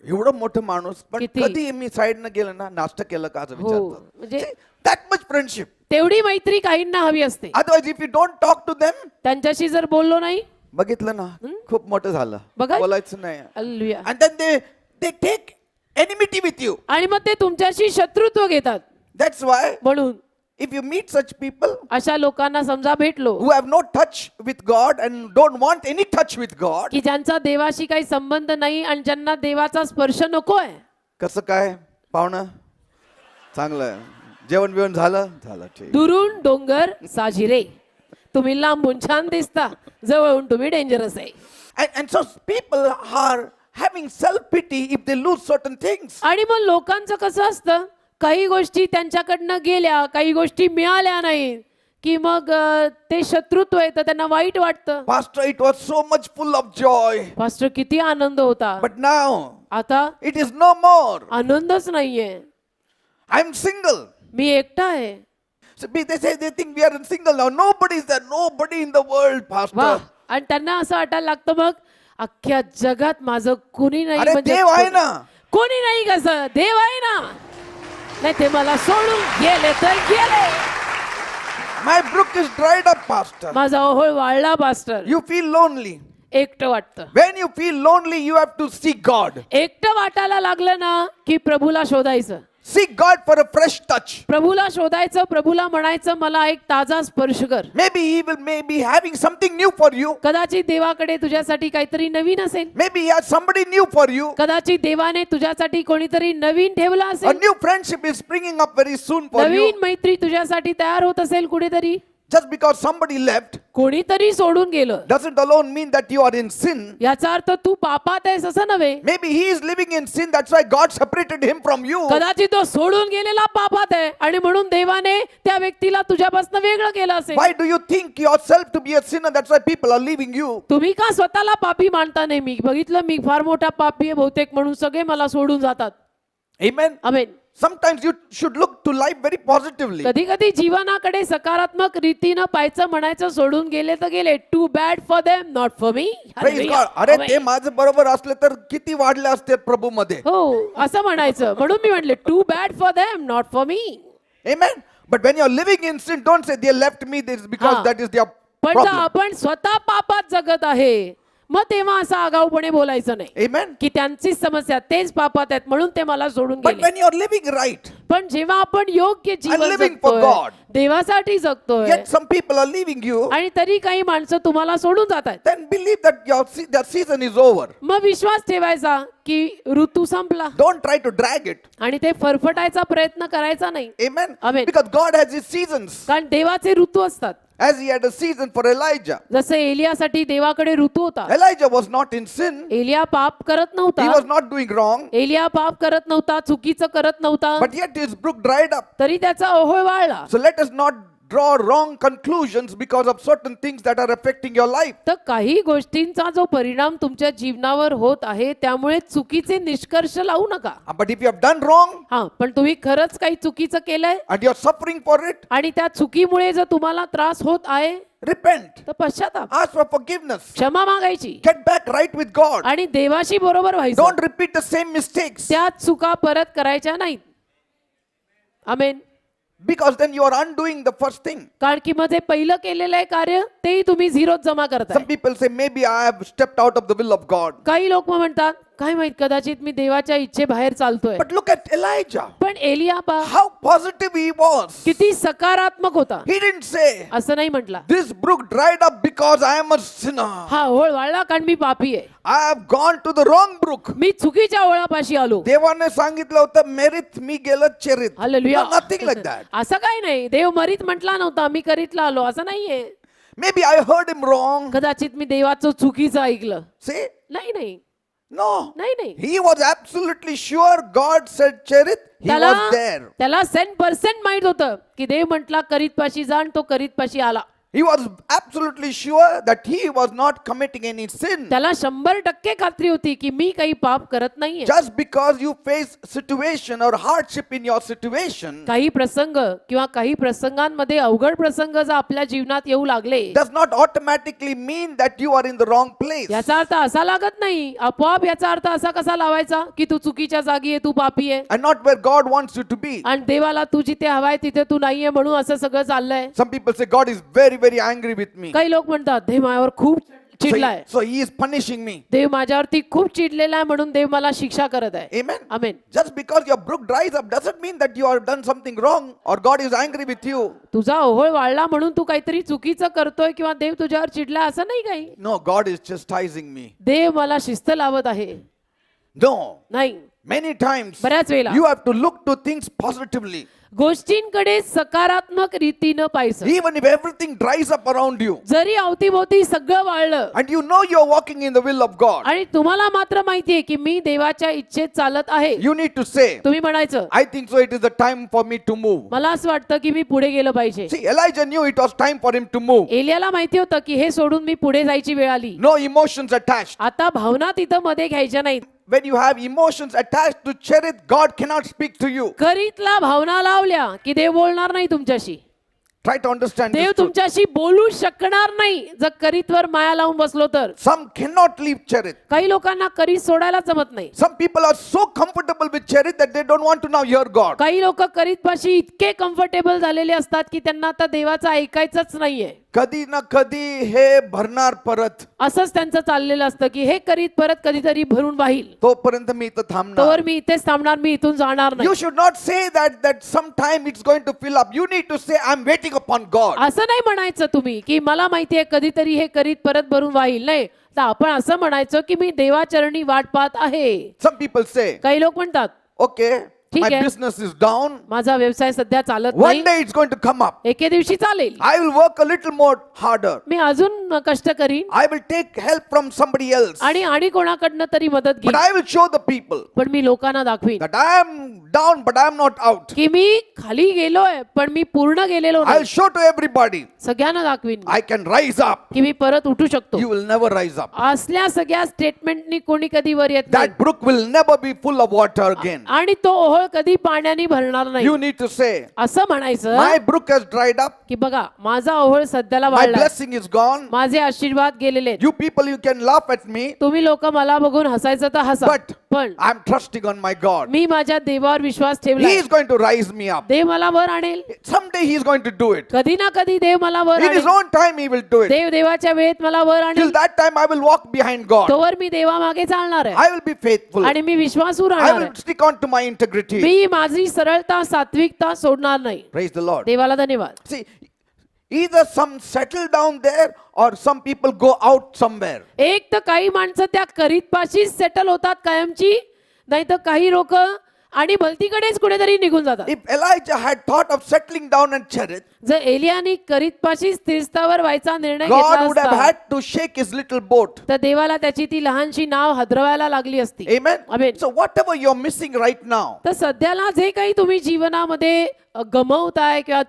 एवढं मोठं माणूस पण किती? कधी मी साईडनं गेलं ना, नाश्ता केलं का असं हो विचारतो. म्हणजे दॅट मच फ्रेंडशिप. तेवढी मैत्री काहींना हवी असते. Otherwise if you don't talk to them, त्यांच्याशी जर बोललो नाही, बघितलं ना खूप मोठं झालं, बघा. बोलायचं नाही. Hallelujah. And then they take enmity with you. आणि मग ते तुमच्याशी शत्रुत्व घेतात. That's why म्हणून if you meet such people अशा लोकांना समजा भेटलो who have no touch with God and don't want any touch with God, की ज्यांचा देवाशी काही संबंध नाही आणि ज्यांना देवाचा स्पर्श नकोय, कसं काय पाहुणं? चांगलं आहे, जेवण बिवण झालं? झालं, ठीक. दुरून डोंगर साजिरे, तुम्ही लांबून छान दिसता, जवळून तुम्ही डेंजरस आहे. And so people are having self pity if they lose certain things. आणि मग लोकांचं कसं असतं, काही गोष्टी त्यांच्याकडनं गेल्या, काही गोष्टी मिळाल्या नाही की मग ते शत्रुत्व येतं, त्यांना वाईट वाटतं. Pastor, it was so much full of joy, pastor किती आनंद होता, but now आता it is no more. आनंदच नाहीये, I'm single. मी एकटा आहे. So they say they think we are single now. Nobody is there. Nobody in the world, वा, Pastor. आणि त्यांना असं वाटायला लागतं मग अख्ख्या जगात माझं कोणी नाही, अरे म्हणजे देव आहे ना. कोणी नाही, कसं देव आहे ना, नाही ते मला सोडून गेले तर गेले. My brook is dried up, Pastor. माझा Ohal वाळला pastor. You feel lonely. एकटं वाटतं. When you feel lonely, you have to seek God. एकटं वाटायला लागलं ना की प्रभूला शोधायचं. Seek God for a fresh touch. प्रभूला शोधायचं, प्रभूला म्हणायचं मला एक ताजा स्पर्श कर. Maybe He will maybe having something new for you. कदाचित देवाकडे तुझ्यासाठी काहीतरी नवीन असेल. Maybe He has somebody new for you. कदाचित देवाने तुझ्यासाठी कोणीतरी नवीन ठेवलं A असेल. new friendship is springing up very soon for you. नवीन मैत्री तुझ्यासाठी तयार होत असेल कुठेतरी. Just because somebody left कोणीतरी सोडून गेलं doesn't alone mean that you are in sin. याचा अर्थ तू पापात आहेस असं नव्हे. Maybe he is living in sin. That's why God separated him from you. कदाचित तो सोडून गेलेला पापात आहे आणि म्हणून देवाने त्या व्यक्तीला तुझ्यापासून वेगळं केलं असेल. Why do you think yourself to be a sinner? That's why people are leaving you. तुम्ही का स्वतःला पापी मानता नाही? मी बघितलं, मी फार मोठा पापी आहे बहुतेक म्हणून सगळे मला सोडून जातात. Amen. Amen. Sometimes you should look to life very positively. कधी कधी जीवनाकडे सकारात्मक रीतीनं पाहायचं, म्हणायचं सोडून गेले तर गेले. Too bad for them, not for me. Praise God. अरे ते माझं बरोबर असले तर किती वाढले असते प्रभू मध्ये. हो असं म्हणायचं. म्हणून मी म्हटले too bad for them, not for me. Amen. But when you're living in sin, don't say they left me. This is because हा. that is their पण जर problem. आपण स्वतः पापात जगत आहे मग तेव्हा असं आगाऊपणे बोलायचं नाही Amen. की त्यांचीच समस्या, तेच पापात आहेत म्हणून ते मला सोडून But गेले. when you're living right, पण जेव्हा आपण योग्य जीवन living for जगतोय, God. देवासाठी जगतोय, yet some people are leaving you, आणि तरी काही माणसं तुम्हाला सोडून जात आहेत, then believe that their season is over. मग विश्वास ठेवायचा की ऋतू संपला Don't try to drag it. आणि ते फरफटायचा प्रयत्न करायचा नाही. Amen. Amen. Because God has His seasons. कारण देवाचे ऋतू असतात. As He had a season for Elijah. जसं एलियासाठी देवाकडे ऋतू होता. Elijah was not in sin. Elia पाप करत He नव्हता. was not doing wrong. Elia पाप करत नव्हता, चुकीचं करत नव्हता, But yet his brook dried up. तरी त्याचा Ohal वाळला. So let us not draw wrong conclusions because of certain things that are affecting your life. तर काही गोष्टींचा जो परिणाम तुमच्या जीवनावर होत आहे त्यामुळे चुकीचे निष्कर्ष लावू नका. But if you have done wrong हा, पण तुम्ही खरंच काही चुकीचं केलंय and you are suffering for it, आणि त्या चुकीमुळे जर तुम्हाला त्रास होत आहे repent. तर पश्चाताप, Ask for forgiveness. क्षमा मागायची Get back right with God. आणि देवाशी बरोबर व्हायचं. Don't repeat the same mistakes. त्याच चुका परत करायच्या नाहीत. आमेन. Because then you are undoing the first thing. कारण की मग जे पहिलं केलेलं आहे कार्य तेही तुम्ही झिरोत जमा करताय. Some people say, maybe I have stepped out of the will of God. काही लोक मग म्हणतात काय माहित, कदाचित मी देवाच्या इच्छेबाहेर चालतोय. But look at Elijah. पण एलिया पहा How positive he was. किती सकारात्मक होता. He didn't say, असं नाही म्हटला this brook dried up because I am a sinner. हा ओळ वाळला कारण मी पापी आहे. I have gone to the wrong brook. मी चुकीच्या ओळापाशी आलो. देवाने सांगितलं होतं मेरीत, मी गेलो चेरीत. हालेलुया. Nothing like that. असं काही नाही. देव मरीत म्हटला नव्हता, मी करीतला आलो, असं नाहीये. Maybe I heard him wrong. कदाचित मी देवाचं चुकीचं ऐकलं. See? नाही नाही No. नाही नाही. He was absolutely sure God said Cherith. He त्याला was there. त्याला 100% माहित होतं की देव म्हटला करीत पाशी जा आणि तो करीत पाशी आला. He was absolutely sure that he was not committing any sin. त्याला 100% खात्री होती की मी काही पाप करत नाहीये. Just because you face situation or hardship in your situation काही प्रसंग किंवा काही प्रसंगांमध्ये अवघड प्रसंग जर आपल्या जीवनात येऊ लागले, does not automatically mean that you are in the wrong place. याचा अर्थ असा लागत नाही. आपोआप याचा अर्थ असा कसा लावायचा की तू चुकीच्या जागी आहे, तू पापी आहे And not where God wants you to be. आणि देवाला तू जिथे हवाय तिथे तू नाहीये म्हणून असं सगळं चाललंय. Some people say God is very, very angry with me. काही लोक म्हणतात देव माझ्यावर खूप चिडलाय, So he is punishing me. देव माझ्यावरती खूप चिडलेला आहे म्हणून देव मला शिक्षा करत आहे. Amen. Amen. Just because your brook dries up doesn't mean that you have done something wrong or God is angry with you. तुझा ओहळ वाळला म्हणून तू काहीतरी चुकीचं करतोय किंवा देव तुझ्यावर चिडला असं नाही काही. No, God is chastising me. देव मला शिस्त लावत आहे. No. नाही, Many times बऱ्याच वेळेला you have to look to things positively. गोष्टींकडे सकारात्मक रीतीनं पाहायचं. Even if everything dries up around you जरी अवतीभोवती सगळं वाळलं and you know you're walking in the will of God, आणि तुम्हाला मात्र माहितीये की मी देवाच्या इच्छेत चालत आहे, you need to say, तुम्ही म्हणायचं I think so it is the time for me to move. मला असं वाटतं की मी पुढे गेलं पाहिजे. See, Elijah knew it was time for him to move. एलियाला माहिती होतं की हे सोडून मी पुढे जायची वेळ आली. No emotions attached. आता भावना तिथं मध्ये घ्यायच्या नाहीत. When you have emotions attached to Cherith, God cannot speak to you. करीतला भावना लावल्या की देव बोलणार नाही तुमच्याशी. Try to understand Dev this truth. तुमच्याशी बोलू शकणार नाही जर करीतवर माया लावून बसलो तर. Some cannot leave Cherith. काही लोकांना करीत सोडायला जमत नाही. Some people are so comfortable with Cherith that they don't want to now hear God. काही लोक करीत पाशी इतके कम्फर्टेबल झालेले असतात की त्यांना आता देवाचं ऐकायचंच नाहीये. कधी ना कधी हे भरणार परत. असंच त्यांचं चाललेलं असतं की हे करीत परत कधीतरी भरून वाहील, तोपर्यंत मी इथं तोवर थांबणार. मी इथेच थांबणार, मी इथून जाणार नाही. You should not say that sometime it's going to fill up. You need to say I'm waiting upon God. असं नाही म्हणायचं तुम्ही की मला माहितीये कधीतरी हे करीत परत भरून वाहील. नाही, तर आपण असं म्हणायचं की मी देवाचरणी वाट पाहत आहे. Some people say, काही लोक म्हणतात okay, ठीक my आहे. business is down. माझा व्यवसाय सध्या चालत One नाही, day it's going to come up. एके दिवशी चालेल, I will work a little more harder. मी अजून कष्ट करीन I will take help from somebody else. आणि कोणाकडनं तरी मदत But घेईन. I will show the people पण मी लोकांना दाखवीन that I am down, but I am not out. की मी खाली गेलोय पण मी पूर्ण गेलेलो I'll नाही. show to everybody सगळ्यांना दाखवीन I can rise up. की मी परत उठू शकतो. You will never rise up. असल्या सगळ्या स्टेटमेंटनी कोणी कधी वर येत नाही That brook will never be full of water again. आणि तो ओहळ कधी पाण्याने भरणार नाही. You need to say, असं म्हणायचं my brook has dried up. की बघा माझा ओहळ सध्याला My वाढला, blessing is gone. माझे आशीर्वाद गेलेले आहेत. You people, you can laugh at me, तुम्ही लोक मला बघून हसायचं तर हसा, but पण I'm trusting on my God. मी माझ्या देवावर विश्वास He ठेवला. is going to rise me up. देव मला वर आणेल. Someday He is going to do it. कधी ना कधी देव मला वर In His आणेल. own time He will do it. देव देवाच्या वेळेत मला वर Till आणेल. that time I will walk behind God. तोवर मी देवामागे चालणार आहे I will be faithful. आणि मी विश्वासू I राहणार will आहे. stick on to my integrity. मी माझी सरळता सात्विकता सोडणार नाही. Praise the Lord. देवाला धन्यवाद. See, either some settle down there or some people go out somewhere. एक तर काही माणसं त्या करीत पाशीच सेटल होतात कायमची, नाही तर काही लोक आणि भलतीकडेच कुठेतरी निघून जातात. If Elijah had thought of settling down at Cherith, जर एलियानी करीत पाशी स्थिरस्थावर व्हायचा निर्णय God घेतला would have असता had to shake his little boat. तर देवाला त्याची ती लहानशी नाव हदरवायला लागली असती. Amen. Amen. So whatever you're missing right now, तर सध्याला जे काही तुम्ही जीवनामध्ये गमवताय किंवा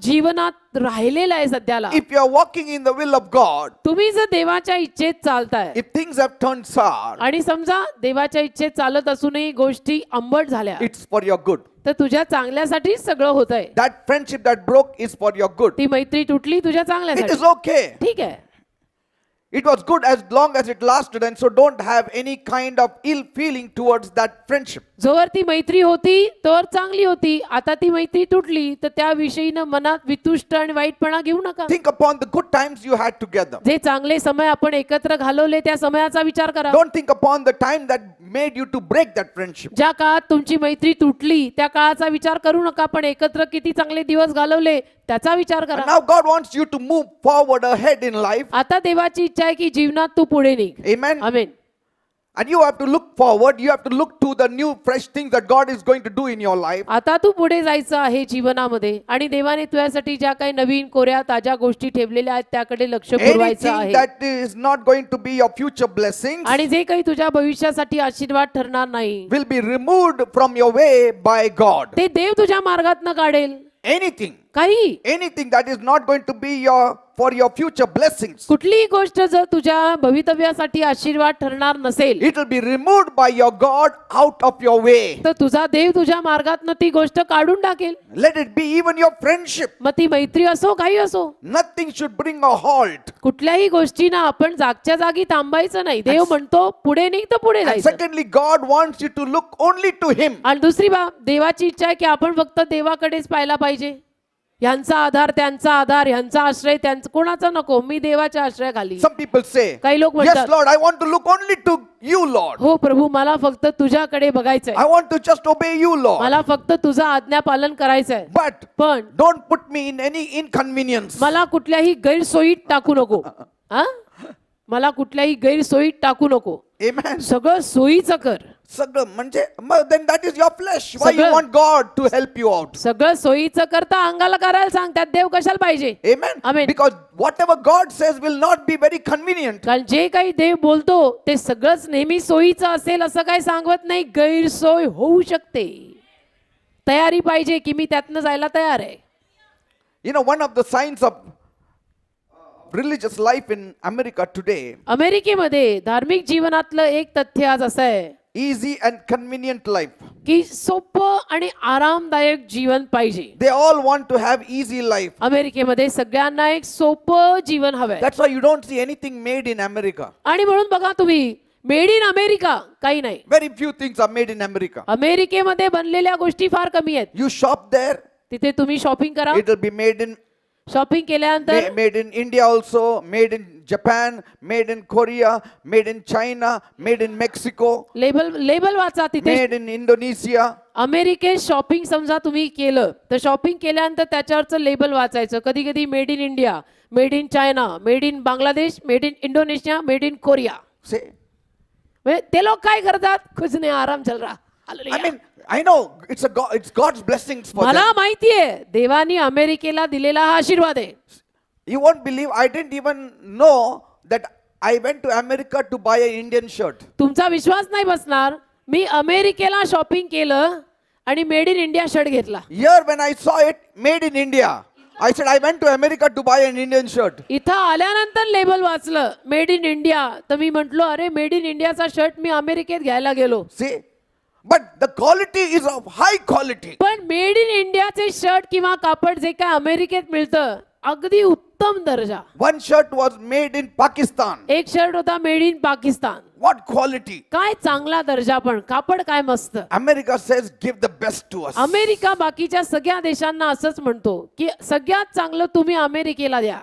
जीवनात राहिलेलं आहे सध्याला, if you're walking in the will of God, तुम्ही जर देवाच्या इच्छेत चालताय if things have turned sour, आणि समजा देवाच्या इच्छेत चालत असूनही गोष्टी आंबट झाल्या, it's for your good. तर तुझ्या चांगल्यासाठीच सगळं होतंय. That friendship that broke is for your good. ती मैत्री तुटली तुझ्या It चांगल्यासाठी. is okay. ठीक आहे, It was good as long as it lasted, and so don't have any kind of ill feeling towards that friendship. जोवर ती मैत्री होती तोवर चांगली होती. आता ती मैत्री तुटली तर त्याविषयीनं मनात वितुष्ट आणि वाईटपणा घेऊ नका. Think upon the good times you had together. जे चांगले समय आपण एकत्र घालवले त्या समयाचा विचार करा. Don't think upon the time that made you to break that friendship. ज्या काळात तुमची मैत्री तुटली त्या काळाचा विचार करू नका, पण एकत्र किती चांगले दिवस घालवले त्याचा विचार And करा. now God wants you to move forward ahead in life. आता देवाची इच्छा आहे की जीवनात तू पुढे निघ. Amen. Amen. And you have to look forward. You have to look to the new fresh things that God is going to do in your life. आता तू पुढे जायचं आहे जीवनामध्ये आणि देवाने तुझ्यासाठी ज्या काही नवीन कोऱ्या ताज्या गोष्टी ठेवलेल्या आहेत त्याकडे लक्ष पुरवायचं Anything आहे. that is not going to be your future blessings आणि जे काही तुझ्या भविष्यासाठी आशीर्वाद ठरणार नाही will be removed from your way by God. ते देव तुझ्या मार्गातनं काढेल. Anything काही anything that is not going to be for your future blessings, कुठलीही गोष्ट जर तुझ्या भवितव्यासाठी आशीर्वाद ठरणार नसेल it will be removed by your God out of your way. तर तुझा देव तुझ्या मार्गातनं ती गोष्ट काढून टाकेल. Let it be even your friendship. मग ती मैत्री असो काही असो, Nothing should bring a halt. कुठल्याही गोष्टीना आपण जागच्या जागी थांबायचं नाही. देव म्हणतो पुढे नाही तर पुढे And जायचं. secondly, God wants you to look only to Him. आणि दुसरी बाब, देवाची इच्छा आहे की आपण फक्त देवाकडेच पाहायला पाहिजे. ह्यांचा आधार त्यांचा आधार, ह्यांचा आश्रय त्यांचा, कोणाचा नको, मी देवाच्या आश्रयाखाली. Some people say, काही लोक yes म्हणतात, Lord, I want to look only to you, Lord. हो प्रभू मला फक्त तुझ्याकडे बघायचंय, I want to just obey you, Lord. मला फक्त तुझं आज्ञा पालन करायचंय. But पण don't put me in any inconvenience. मला कुठल्याही गैरसोयीत टाकू नको. हा, मला कुठल्याही गैरसोयीत टाकू नको. Amen. सगळं सोयीचं कर. सगळं म्हणजे then that is your flesh. Why you सगळं- want God to help you out? सगळं सोयीचं करता अंगाला करायला सांग, त्यात देव कशाला पाहिजे. Amen. Amen. Because whatever God says will not be very convenient. कारण जे काही देव बोलतो ते सगळंच नेहमी सोयीचं असेल असं काही सांगत नाही. गैरसोय होऊ शकते. तयारी पाहिजे की मी त्यातनं जायला तयार आहे. You know, one of the signs of religious life in America today, अमेरिकेमध्ये धार्मिक जीवनातलं एक तथ्य आज असं आहे easy and convenient life. की सोपं आणि आरामदायक जीवन पाहिजे. They all want to have easy life. अमेरिकेमध्ये सगळ्यांना एक सोपं जीवन हवंय. That's why you don't see anything made in America. आणि म्हणून बघा तुम्ही, मेड इन अमेरिका काही नाही. Very few things are made in America. अमेरिकेमध्ये बनलेल्या गोष्टी फार कमी आहेत. You shop there, तिथे तुम्ही शॉपिंग करा. it will be made in shopping केल्यानंतर made in India also, made in Japan, made in Korea, made in China, made in Mexico, label वाचा. तिथे made in Indonesia. अमेरिकेत शॉपिंग समजा तुम्ही केलं तर शॉपिंग केल्यानंतर त्याच्यावरचं लेबल वाचायचं. कधी कधी made in India, made in China, made in Bangladesh, made in Indonesia, made in Korea. Say, म्हणजे ते लोक काय करतात, कुछ नाही आराम चल रहा. I hallelujah. mean, I know it's God's blessings for मला them. माहितीये देवानी अमेरिकेला दिलेला हा आशीर्वाद आहे. You won't believe, I didn't even know that I went to America to buy an Indian shirt. तुमचा विश्वास नाही बसणार, मी अमेरिकेला शॉपिंग केलं आणि मेड इन इंडिया शर्ट घेतला. Here when I saw it, made in India, I said I went to America to buy an Indian shirt. इथं आल्यानंतर label वाचलं मेड इन इंडिया, तर मी म्हंटलो अरे मेड इन इंडियाचा शर्ट मी अमेरिकेत घ्यायला गेलो. See, but the quality is of high quality. पण मेड इन इंडियाचे शर्ट किंवा कापड जे काय अमेरिकेत मिळतं अगदी उत्तम दर्जा. One shirt was made in Pakistan. एक शर्ट होता made in Pakistan. What quality? काय चांगला दर्जा, पण कापड काय मस्त. America says give the best to us. America बाकीच्या सगळ्या देशांना असंच म्हणतो की सगळ्यात चांगलं तुम्ही अमेरिकेला द्या.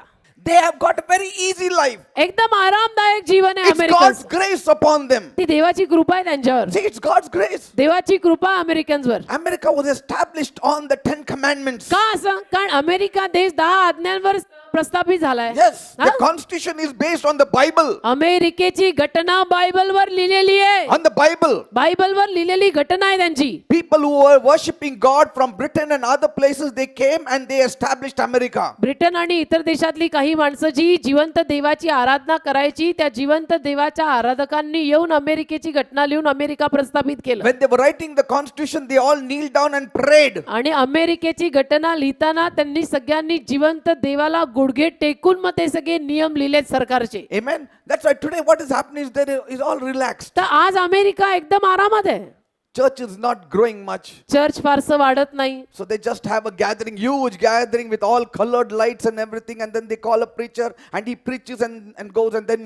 They have got a very easy life. एकदम आरामदायक जीवन आहे It's God's American. grace upon them. ती देवाची कृपा आहे त्यांच्यावर. See, it's God's grace. देवाची कृपा अमेरिकन्सवर. America was established on the 10 commandments. का असं? कारण अमेरिका देश 10 आज्ञांवर प्रस्थापित झालाय. Yes, the हा? constitution is based on the Bible. अमेरिकेची घटना बायबलवर लिहिलेली आहे. On the Bible. बायबलवर लिहिलेली घटना आहे त्यांची. People who were worshipping God from Britain and other places, they came and they established America. Britain आणि इतर देशातली काही माणसं जी जिवंत देवाची आराधना करायची, त्या जिवंत देवाच्या आराधकांनी येऊन अमेरिकेची घटना लिहून अमेरिका प्रस्थापित केलं. When they were writing the constitution, they all kneeled down and prayed. आणि अमेरिकेची घटना लिहिताना त्यांनी सगळ्यांनी जिवंत देवाला गुडघे टेकून मग ते सगळे नियम लिहिलेत सरकारचे. Amen. That's why today what is happening is there is all relaxed. तर आज अमेरिका एकदम आरामात आहे. Church is not growing much. Church फारसं वाढत नाही. So they just have a gathering, huge gathering with all colored lights and everything, and then they call a preacher and he preaches and goes, and then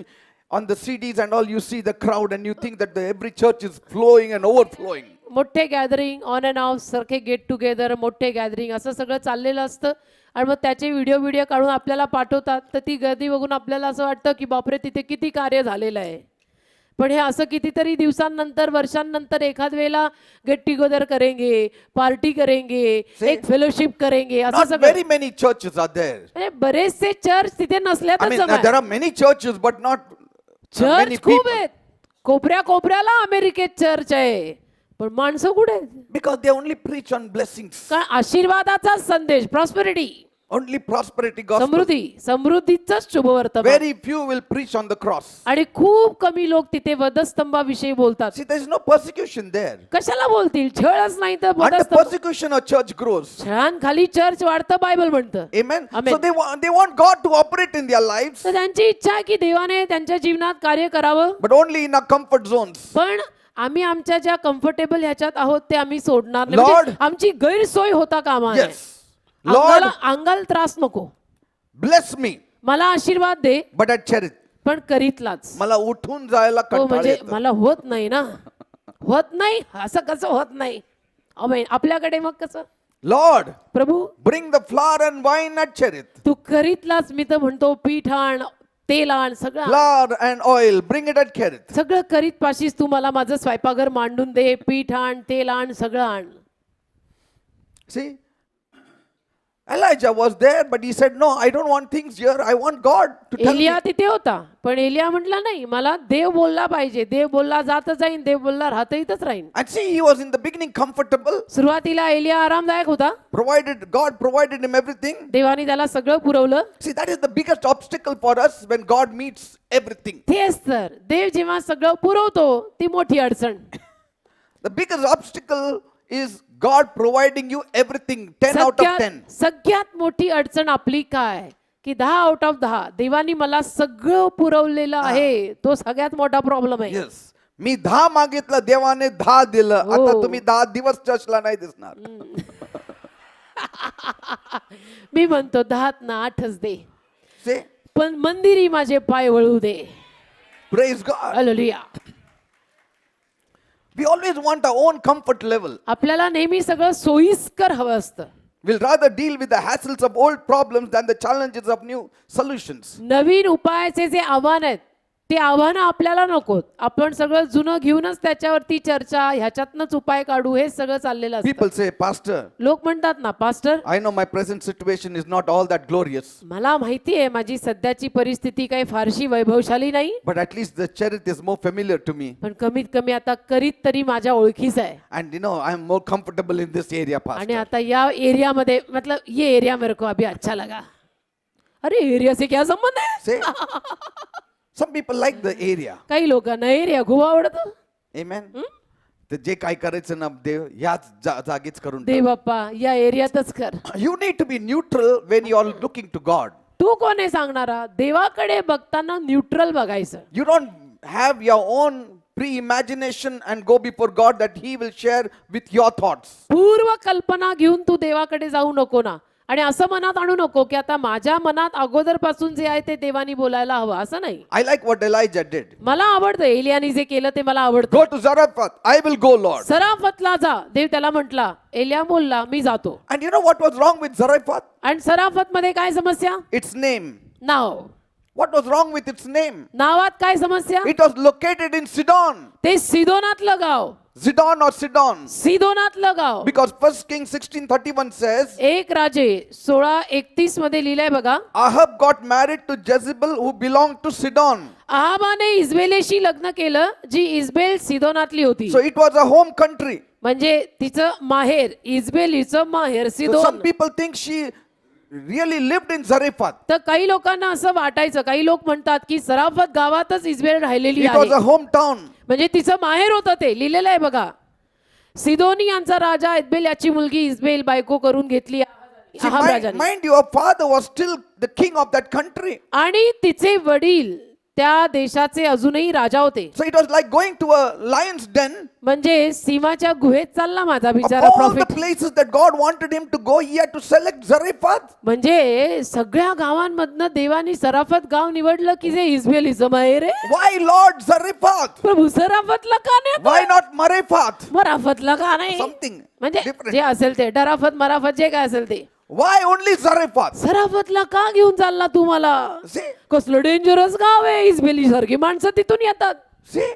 on the CDs and all you see the crowd and you think that every church is flowing and overflowing. मोठे gathering on and of सारखे get together, मोठे gathering असं सगळं चाललेलं असतं. आणि मग त्याचे व्हिडिओ काढून आपल्याला पाठवतात. तर ती गर्दी बघून आपल्याला असं वाटतं की बापरे तिथे किती कार्य झालेलं आहे. पण हे असं कितीतरी दिवसांनंतर वर्षांनंतर एखाद वेळेला गेट टुगेदर करेंगे, पार्टी करेंगे, एक फेलोशिप करेंगे, असं Not सगळं. very many churches are there. म्हणजे बरेचसे चर्च तिथे I नसल्यातच mean, जमा there are many churches, but not many church खूप people. आहेत. कोपऱ्याला अमेरिकेत चर्च आहे, पण माणसं कुठे आहेत? Because they only preach on blessings. कारण आशीर्वादाचा संदेश, prosperity. Only prosperity gospel. समृद्धीचंच शुभवर्तमान. Very few will preach on the cross. आणि खूप कमी लोक तिथे वधस्तंभाविषयी बोलतात. See, there is no persecution there. कशाला बोलतील? छळच नाही तर Under वधस्तंभ. persecution, a church grows. छळांखाली चर्च वाढतं बायबल म्हणतं. Amen. Amen. So they want God to operate in their lives, तर त्यांची इच्छा आहे की देवाने त्यांच्या जीवनात कार्य करावं. but only in our comfort zones. पण आम्ही आमच्या ज्या कम्फर्टेबल ह्याच्यात आहोत ते आम्ही सोडणार नाही. Lord. म्हणजे आमची गैरसोय होता कामा नये. Yes. Lord, अंगाला त्रास नको. bless me, मला आशीर्वाद दे, but at Cherith. पण करीतलाच. मला उठून जायला हो कंटाळा म्हणजे येतो. मला होत नाही ना. होत नाही असं कसं होत नाही. आमेन. आपल्याकडे मग कसं? Lord, Prabhu bring the flour and wine at Cherith. तू करीतलाच. मी तर म्हणतो पीठ आण, तेल आण, सगळं आण. Flour and oil, bring it at Cherith. सगळं करीत पाशीच तू मला माझं स्वयंपाकघर मांडून दे. पीठ आण, तेल आण, सगळं आण. See, Elijah was there, but he said, no, I don't want things here. I want God to tell me. Elia तिथे होता, पण एलिया म्हटला नाही, मला देव बोलला पाहिजे. देव बोलला जात जाईन, देव बोलला राहत इथंच राहीन. And see, he was in the beginning comfortable, सुरुवातीला एलिया आरामदायक होता. God provided him everything. देवाने त्याला सगळं पुरवलं. See, that is the biggest obstacle for us when God meets everything. तेच तर देव जेव्हा सगळं पुरवतो ती मोठी अडचण. The biggest obstacle is God providing you everything, 10 out of 10. सगळ्यात मोठी अडचण आपली काय की 10 आउट ऑफ 10 देवानी मला सगळं पुरवलेलं आहे. तो सगळ्यात मोठा प्रॉब्लेम आहे. Yes. मी 10 मागितलं, देवाने 10 दिलं. हो. आता तुम्ही 10 दिवस चर्चला नाही दिसणार. मी म्हणतो 10त ना 8च दे, See, पण मंदिरी माझे पाय वळू दे. praise God. Hallelujah. We always want our own comfort level. आपल्याला नेहमी सगळं सोयीस्कर हवं असतं. We'll rather deal with the hassles of old problems than the challenges of new solutions. नवीन उपायाचे जे आव्हान आहेत ते आव्हानं आपल्याला नकोत. आपण सगळं जुनं घेऊनच त्याच्यावरती चर्चा, ह्याच्यातनच उपाय काढू, हे सगळं चाललेलं People असतं. say, Pastor, लोक म्हणतात ना, pastor I know my present situation is not all that glorious, मला माहिती आहे माझी सध्याची परिस्थिती काही फारशी वैभवशाली नाही, but at least the Cherith is more familiar to me. पण कमीत कमी आता करीत तरी माझ्या ओळखीच आहे. And I am more comfortable in this area, आणि Pastor. आता या एरियामध्ये मतलब ये एरिया मेरे को अभी अच्छा लगा. अरे एरिया से क्या संबंध है? Say, some people like the area. काही लोकांना एरिया खूप आवडतो. Amen. तर जे काय करायचं ना देव ह्याच जागीच करून दे बाप्पा या एरियातच कर. टाक. You need to be neutral when you are looking to God. तू कोण आहे सांगणारा? देवाकडे बघताना न्यूट्रल बघायचं. You don't have your own pre-imagination and go before God that He will share with your thoughts. पूर्व कल्पना घेऊन तू देवाकडे जाऊ नको ना. आणि असं मनात आणू नको की आता माझ्या मनात अगोदरपासून जे आहे ते देवानी बोलायला हवं, असं नाही. I like what Elijah did. मला आवडतं एलियाने जे केलं ते मला आवडतं. Go to Zarephath. I will go, Lord. सराफतला जा. देव त्याला म्हटला. एलिया बोलला मी जातो. And you know what was wrong with Zarephath? आणि सराफत मध्ये काय समस्या? Its name. Now. What was wrong with its name? नावात काय समस्या? It was located in Sidon. ते सिदोनातलं गाव. Zidon or Sidon. सिदोनातलं गाव. Because 1 Kings 16:31 says, एक राजे 16:31 मध्ये लिहिलंय बघा. Ahab got married to Jezebel who belonged to Sidon. आहाबाने इस्बेलेशी लग्न केलं जी इस्बेल सिदोनातली होती. So it was a home country. म्हणजे तिचं माहेर, इस्बेलीचं माहेर So Sidon. some people think she really lived in Zarephath. तर काही लोकांना असं वाटायचं, काही लोक म्हणतात की सराफत गावातच इस्बेल राहिलेली It was a आहे. hometown. म्हणजे तिचं माहेर होतं ते. लिहिलेलं आहे बघा. सिदोनी यांचा राजा इस्बेल याची मुलगी इस्बेल बायको करून घेतली See, आहाब राजाने. mind you, her father was still the king of that country. आणि तिचे वडील त्या देशाचे अजूनही राजा होते. So it was like going to a lion's den. म्हणजे सिंहाच्या गुहेत चालला माझा बिचारा Of all the profit. places that God wanted him to go, he had to select Zarephath. म्हणजे सगळ्या गावांमधनं देवानी सराफत गाव निवडलं की जे इस्बेलीचं माहेर आहे. Why Lord Zarephath? प्रभू सराफतला का नाही? Why not Marephath? मराफतला का नाही? Something म्हणजे different. जे असेल ते डराफत मराफत जे काय असेल ते. Why only Zarephath? सराफतला का घेऊन चालला तुम्हाला? See, कसलं डेंजरस गाव आहे. इस्बेली सारखी माणसं तिथून येतात. see.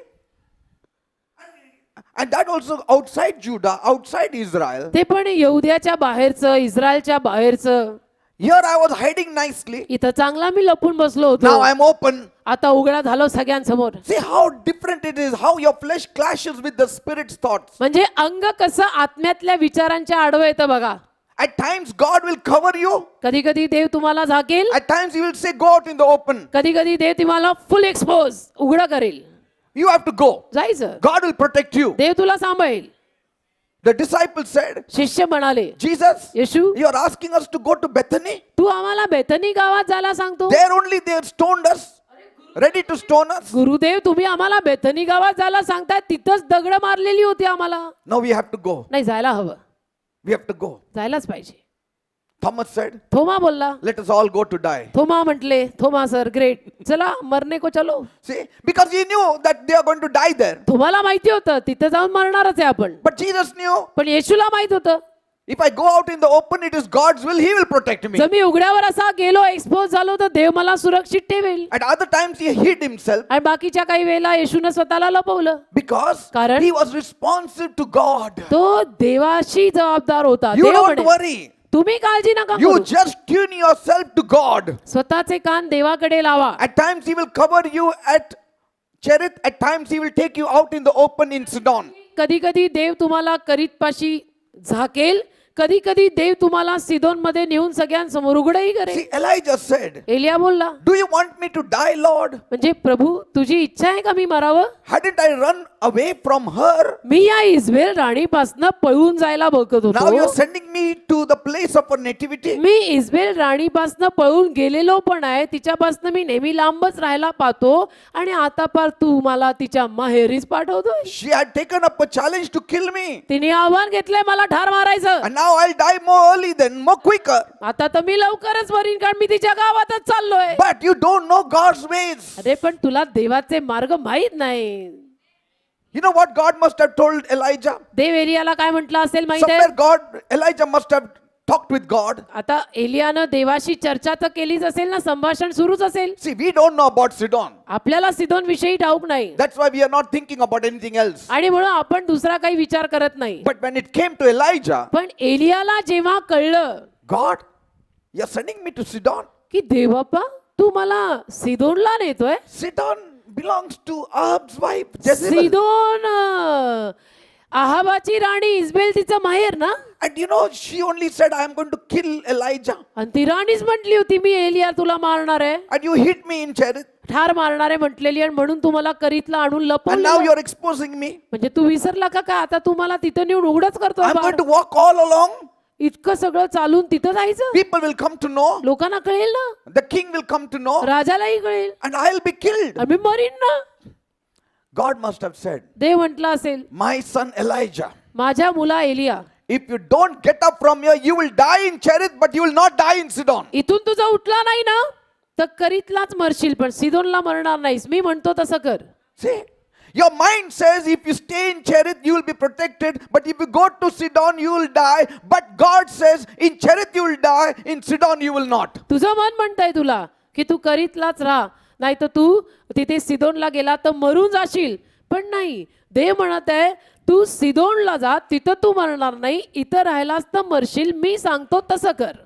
And that also outside Judah, outside Israel. ते पण यहुद्याच्या बाहेरचं, इस्रायलच्या बाहेरचं. Here I was hiding nicely. इथं चांगला मी लपून बसलो होतो. Now I'm open. आता उघडा झालो सगळ्यांसमोर. See how different it is, how your flesh clashes with the spirit's thoughts. म्हणजे अंग कसं आत्म्यातल्या विचारांच्या आडवं येतं बघा. At times God will cover you. कधी कधी देव तुम्हाला झाकेल, At times He will say, go out in the open. कधी कधी देव तुम्हाला फुल एक्सपोज उघडं करेल. You have to go. जायचं, God will protect you. देव तुला सांभाळेल. The disciples said, शिष्य म्हणाले, Jesus, Yeshu you are asking us to go to Bethany? तू आम्हाला बेथनी गावात जायला सांगतो. There only they had stoned us, ready to stone us. Gurudev तुम्ही आम्हाला बेथनी गावात जायला सांगताय, तिथंच दगड मारलेली होती आम्हाला. Now we have to go. नाही, जायला हवं, We have to go. जायलाच पाहिजे. Thomas said, थोमा बोलला, let us all go to die. थोमा म्हटले, थोमा सर ग्रेट, चला मरने को चलो. See, because he knew that they are going to die there. तुम्हाला माहिती होतं तिथं जाऊन मरणारच आहे आपण, But Jesus knew, पण येशूला माहित होतं if I go out in the open, it is God's will, He will protect me. जर मी उघड्यावर असा गेलो, एक्सपोज झालो, तर देव मला सुरक्षित ठेवेल. At other times, He hid Himself आणि बाकीच्या काही वेळेला येशूने स्वतःला लपवलं, because कारण He was responsive to God. तो देवाशी जबाबदार होता. You देव don't म्हणे, worry. तुम्ही काळजी नका You करू, just tune yourself to God. स्वतःचे कान देवाकडे लावा. At times, He will cover you at Cherith. At times, He will take you out in the open in Sidon. कधी कधी देव तुम्हाला करीतपाशी झाकेल, कधी कधी देव तुम्हाला सिदोन मध्ये नेऊन सगळ्यांसमोर उघडही करेल. See, Elijah said, एलिया बोलला, do you want me to die, Lord? म्हणजे प्रभू तुझी इच्छा आहे का मी मरावं? Hadn't I run away from her? मी या इस्रायल राणीपासनं पळून जायला बघत Now you're होतो. sending me to the place of her nativity. मी इस्रायल राणीपासनं पळून गेलेलो पण आहे, तिच्यापासनं मी नेहमी लांबच राहायला पाहतो, आणि आता पार तू मला तिच्या माहेरीच पाठवतोय. She had taken up a challenge to kill me. तिने आव्हान घेतलंय मला ठार मारायचं. And now I'll die more early than, more quicker. आता तर मी लवकरच मरीन, कारण मी तिच्या गावातच चाललोय. But you don't know God's ways. अरे पण तुला देवाचे मार्ग माहित नाही. You know what God must have told Elijah? देव एलियाला काय म्हटलं असेल माहित आहे? Somewhere Elijah must have talked with God. आता एलियानं देवाशी चर्चा तर केलीच असेल ना, संभाषण सुरूच असेल. See, we don't know about Sidon. आपल्याला सिदोन विषयी ठाऊक नाही, That's why we are not thinking about anything else. आणि म्हणून आपण दुसरा काही विचार करत नाही. But when it came to Elijah, पण एलियाला जेव्हा कळलं God, you're sending me to Sidon. की देवप्पा तू मला सिदोनला नेतोय. Sidon belongs to Ahab's wife, Jezebel. Sidon आहाबाची राणी इस्बेल तिचं माहेर ना. And you know, she only said, I am going to kill Elijah. आणि ती राणीच म्हटली होती, मी एलिया तुला मारणार आहे, And you hit me in Cherith. ठार मारणार आहे म्हटलेली, आणि म्हणून तुम्हाला करीतला आणून And now लपवलं. you're exposing me. म्हणजे तू विसरला का काय? आता तुम्हाला तिथं नेऊन उघडच करतो. I'm going to walk all along. इतकं सगळं चालून तिथं जायचं, People will come to know. लोकांना कळेल ना, The king will come to know. राजालाही कळेल, And I'll be killed. आम्ही मरीन ना. God must have said, देव म्हटलं असेल, my son Elijah, माझ्या मुला Elia, if you don't get up from here, you will die in Cherith, but you will not die in Sidon. इथून तुझा उठला नाही ना तर करीतलाच मरशील, पण सिदोनला मरणार नाहीस. मी म्हणतो तसं कर. See, your mind says if you stay in Cherith, you will be protected, but if you go to Sidon, you will die. But God says, in Cherith you will die, in Sidon you will not. तुझं मन म्हणतंय तुला की तू करीतलाच राहा, नाही तर तू तिथे सिदोनला गेला तर मरून जाशील. पण नाही, देव म्हणत आहे तू सिदोनला जा, तिथं तू मरणार नाही, इथं राहिलास तर मरशील. मी सांगतो तसं कर.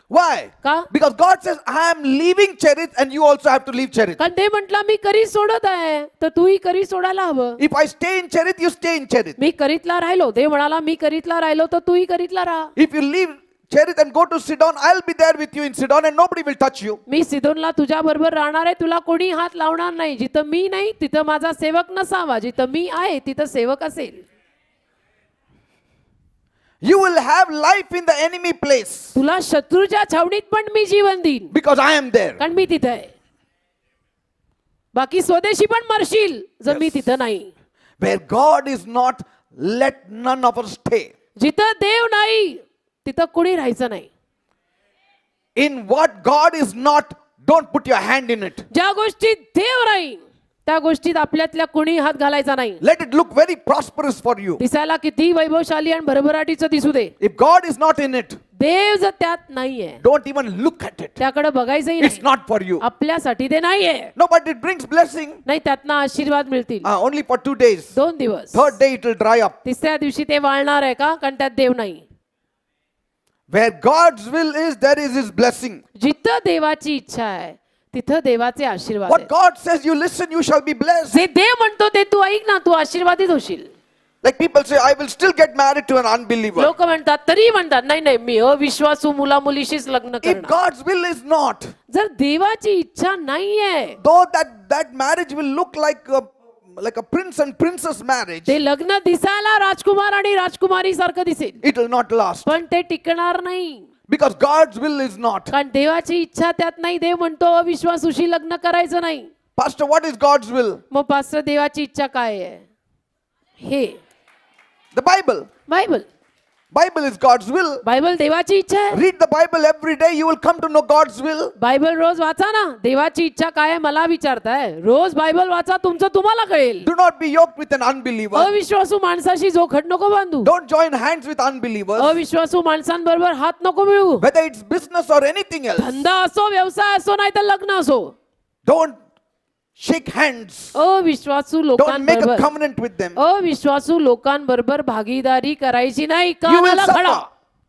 Why? का? Because God says, I am leaving Cherith and you also have to leave Cherith. कारण ते म्हटलं मी करी सोडत आहे, तर तूही करी सोडायला हवं. If I stay in Cherith, you stay in Cherith. मी करीतला राहिलो, देव म्हणाला मी करीतला राहिलो तर तूही करीतला राहा. If you leave Cherith and go to Sidon, I'll be there with you in Sidon and nobody will touch you. मी सिदोनला तुझ्या बरोबर राहणार आहे, तुला कोणी हात लावणार नाही. जिथं मी नाही तिथं माझा सेवक नसावा, जिथं मी आहे तिथं सेवक असेल. You will have life in the enemy place तुला शत्रूच्या छावणीत पण मी जीवन देईन, because I am there. कारण मी तिथं आहे. बाकी स्वदेशी पण मरशील जर मी तिथं नाही. Where God is not, let none of us stay. जिथं देव नाही तिथं कोणी राहायचं नाही. In what God is not, don't put your hand in it. ज्या गोष्टीत देव नाही त्या गोष्टीत आपल्यातल्या कोणी हात घालायचा नाही. Let it look very prosperous for you. दिसायला किती वैभवशाली आणि भरभराटीचं दिसू दे, If God is not in it, देव जर त्यात नाहीये don't even look at it. त्याकडे बघायचंही It's नाही. not for you. आपल्यासाठी ते नाहीये. No, but it brings blessing. नाही, त्यातनं आशीर्वाद मिळतील. Only for 2 days. 2 दिवस. Third day it will dry up. तिसऱ्या दिवशी ते वाळणार आहे का? कारण त्यात देव नाही. Where God's will is, there is His blessing. जिथं देवाची इच्छा आहे तिथं देवाचे आशीर्वाद What आहेत. God says, you listen, you shall be blessed. जे देव म्हणतो ते तू ऐक ना, तू आशीर्वादित होशील. Like people say, I will still get married to an unbeliever. लोक म्हणतात, तरी म्हणतात, नाही नाही, मी अविश्वासू मुला मुलीशीच लग्न If करणार. God's will is not, जर देवाची इच्छा नाहीये, though that marriage will look like a prince and princess marriage, ते लग्न दिसायला राजकुमार आणि राजकुमारी सारखं दिसेल, it will not last. पण ते टिकणार नाही. Because God's will is not. कारण देवाची इच्छा त्यात नाही. देव म्हणतो अविश्वासूशी लग्न करायचं नाही. Pastor, what is God's will? मग पास्टर, देवाची इच्छा काय आहे? हे The Bible. Bible. Bible is God's will. Bible देवाची इच्छा आहे. Read the Bible every day, you will come to know God's will. Bible रोज वाचा ना. देवाची इच्छा काय आहे मला विचारताय? रोज बायबल वाचा, तुमचं तुम्हाला कळेल. Do not be yoked with an unbeliever. अविश्वासू माणसाशी जोखड नको बांधू. Don't join hands with unbelievers. अविश्वासू माणसांबरोबर हात नको मिळवू. Whether it's business or anything else. धंदा असो, व्यवसाय असो, नाही तर लग्न असो. Don't shake hands. अविश्वासू Don't make a लोकांबरोबर covenant with them. अविश्वासू लोकांबरोबर भागीदारी करायची नाही. You will कानाला suffer. खडा.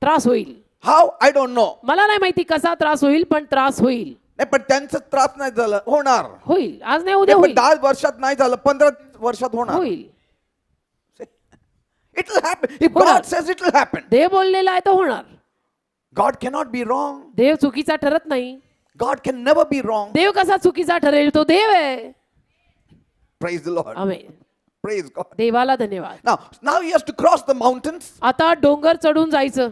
त्रास होईल. How? I don't know. मला नाही माहिती कसा त्रास होईल, पण त्रास होईल. नाही पण त्यांचं त्रास नाही झालं होणार. होईल. आज नाही, उद्या पण होईल. 10 वर्षात नाही झालं, 15 वर्षात होणार. होईल. It will happen. If होणार. God says it will happen. देव बोललेला आहे तो होणार. God cannot be wrong. देव चुकीचा ठरत नाही. God can never be wrong. देव कसा चुकीचा ठरेल? तो देव आहे. Praise the Lord. Amen. Praise God. देवाला धन्यवाद. Now he has to cross the mountains. आता डोंगर चढून जायचं.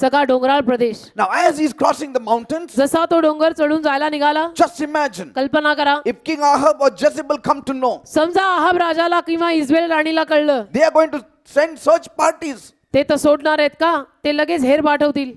सगळा डोंगराळ प्रदेश. Now as he's crossing the mountains, जसा तो डोंगर चढून जायला निघाला, just imagine कल्पना करा, if King Ahab or Jezebel come to know, समजा अहाब राजाला किंवा इस्रायल राणीला कळलं, they are going to send search parties ते तर सोडणार आहेत का? ते लगेच हेर पाठवतील.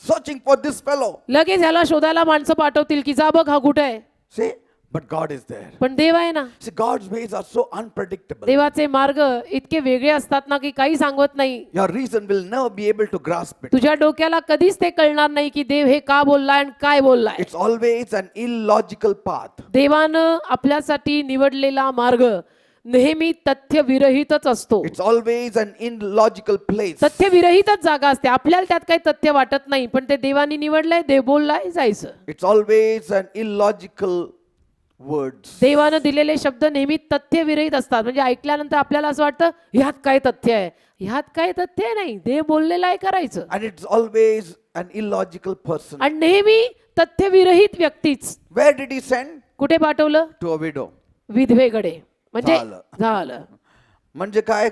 searching for this fellow. लगेच ह्याला शोधायला माणसं पाठवतील की जा बघ हा कुठे आहे. See, but God is there. पण देव आहे ना. See, God's ways are so unpredictable. देवाचे मार्ग इतके वेगळे असतात ना की काही सांगत नाही. Your reason will never be able to grasp it. तुझ्या डोक्याला कधीच ते कळणार नाही की देव हे का बोललाय आणि काय बोललाय. It's always an illogical path. देवानं आपल्यासाठी निवडलेला मार्ग नेहमी तथ्य विरहितच असतो. It's always an illogical place. तथ्य विरहितच जागा असते. आपल्याला त्यात काही तथ्य वाटत नाही, पण ते देवानी निवडलंय, देव बोललाय, जायचं. It's always an illogical words. देवानं दिलेले शब्द नेहमी तथ्य विरहित असतात. म्हणजे ऐकल्यानंतर आपल्याला असं वाटतं ह्यात काय तथ्य आहे. ह्यात काय तथ्य नाही. देव बोललेलं आहे, करायचं. And it's always an illogical person. आणि नेहमी तथ्य विरहित व्यक्तीच. Where did he send? कुठे पाठवलं? To a widow. विधवेकडे. म्हणजे झालं. झालं. म्हणजे काय,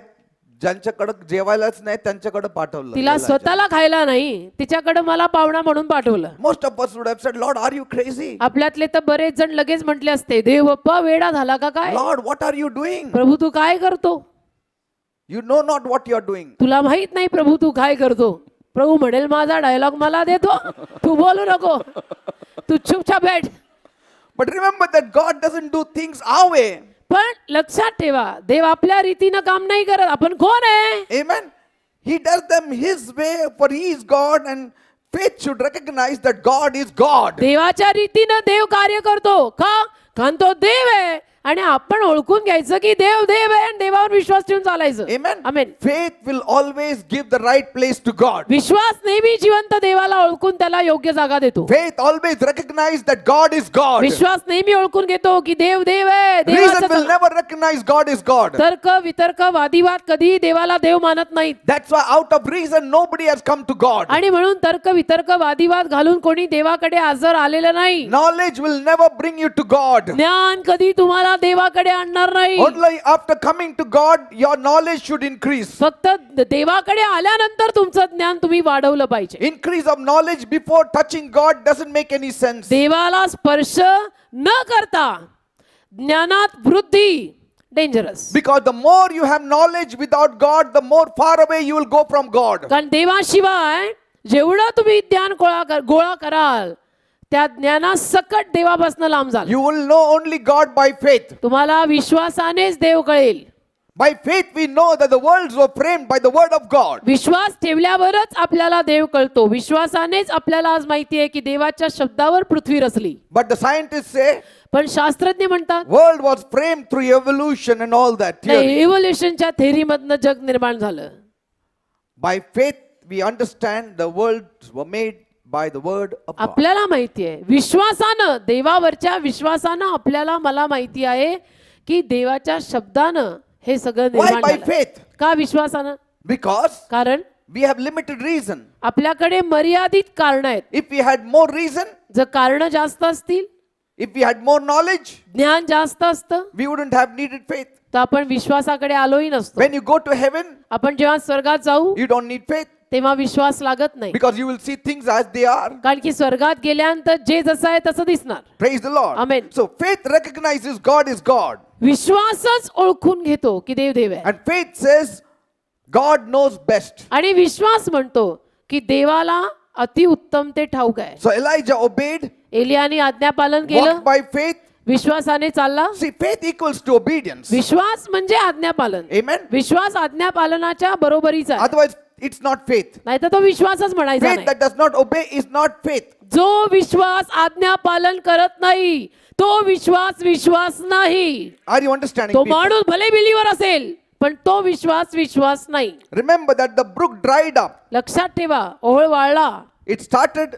ज्यांच्याकडे जेवायलाच नाही त्यांच्याकडे पाठवलं. तिला स्वतःला खायला नाही, तिच्याकडे मला पाहुणा म्हणून पाठवलं. Most of us would have said, Lord, are you crazy? आपल्यातले तर बरेच जण लगेच म्हटले असते, देव बाप्पा वेडा झाला का काय? Lord, what are you doing? प्रभू तू काय करतो? You know not what you are doing. तुला माहित नाही प्रभू तू काय करतो. प्रभू म्हणेल माझा डायलॉग मला देतो, तू बोलू नको, तू चुपचाप बैठ. But remember that God doesn't do things our way. पण लक्षात ठेवा, देव आपल्या रीतीनं काम नाही करत. आपण कोण आहे? Amen. He does them his way, for he is God, and faith should recognize that God is God. देवाच्या रीतीनं देव कार्य करतो. का? कारण तो देव आहे आणि आपण ओळखून घ्यायचं की देव देव आहे आणि देवावर विश्वास ठेवून चालायचं. Amen. Amen. Faith will always give the right place to God. विश्वास नेहमी जिवंत देवाला ओळखून त्याला योग्य जागा देतो. Faith always recognize that God is God. विश्वास नेहमी ओळखून घेतो की देव देव आहे. Reason will never recognize God is God. तर्क वितर्क वादिवाद कधी देवाला देव मानत नाहीत. That's why out of reason nobody has come to God. आणि म्हणून तर्क वितर्क वादिवाद घालून कोणी देवाकडे हजर आलेलं नाही. Knowledge will never bring you to God. ज्ञान कधी तुम्हाला देवाकडे आणणार नाही. Only after coming to God, your knowledge should increase. फक्त देवाकडे आल्यानंतर तुमचं ज्ञान तुम्ही वाढवलं पाहिजे. Increase of knowledge before touching God doesn't make any sense. देवाला स्पर्श न करता ज्ञानात वृद्धी dangerous. Because the more you have knowledge without God, the more far away you will go from God. कारण देवाशिवाय जेवढं तुम्ही ज्ञान गोळा कराल त्या ज्ञानासकट देवापासून लांब जाल. You will know only God by faith. तुम्हाला विश्वासानेच देव कळेल. By faith we know that the worlds were framed by the word of God. विश्वास ठेवल्यावरच आपल्याला देव कळतो. विश्वासानेच आपल्याला आज माहिती आहे की देवाच्या शब्दावर पृथ्वी रचली. But the scientists say पण शास्त्रज्ञ म्हणतात world was framed through evolution and all that theory. इव्होल्युशनच्या थेअरीमधनं जग निर्माण झालं. By faith we understand the worlds were made by the word of God. आपल्याला माहिती आहे विश्वासानं, देवावरच्या विश्वासानं आपल्याला मला माहिती आहे की देवाच्या शब्दानं हे सगळं Why निर्माण by झालं. faith? का विश्वासानं? Because कारण we have limited reason. आपल्याकडे मर्यादित कारण आहेत. If we had more reason, जर कारण जास्त असतील, if we had more knowledge, ज्ञान जास्त असतं, we wouldn't have needed faith. तर आपण विश्वासाकडे आलोही नसतो. When you go to heaven, आपण जेव्हा स्वर्गात जाऊ you don't need faith तेव्हा विश्वास लागत नाही, because you will see things as they are. कारण की स्वर्गात गेल्यानंतर जे जसं आहे तसं दिसणार. Praise the Lord. Amen. So faith recognizes God is God. विश्वासच ओळखून घेतो की देव देव आहे, And faith says God knows best. आणि विश्वास म्हणतो की देवाला अतिउत्तम ते ठाऊक आहे. So Elijah obeyed, एलियाने आज्ञापालन केलं, walked by faith. विश्वासाने चालला. See, faith equals to obedience. विश्वास म्हणजे आज्ञापालन. Amen. विश्वास आज्ञापालनाच्या बरोबरीचा आहे, Otherwise, it's not faith. नाहीतर तो विश्वासच म्हणायचा Faith नाही. that does not obey is not faith. जो विश्वास आज्ञापालन करत नाही तो विश्वास नाही. Are you understanding? तो people? माणूस भले बिलीवर असेल पण तो विश्वास नाही. Remember that the brook dried up. लक्षात ठेवा, Ohal वाळला. It started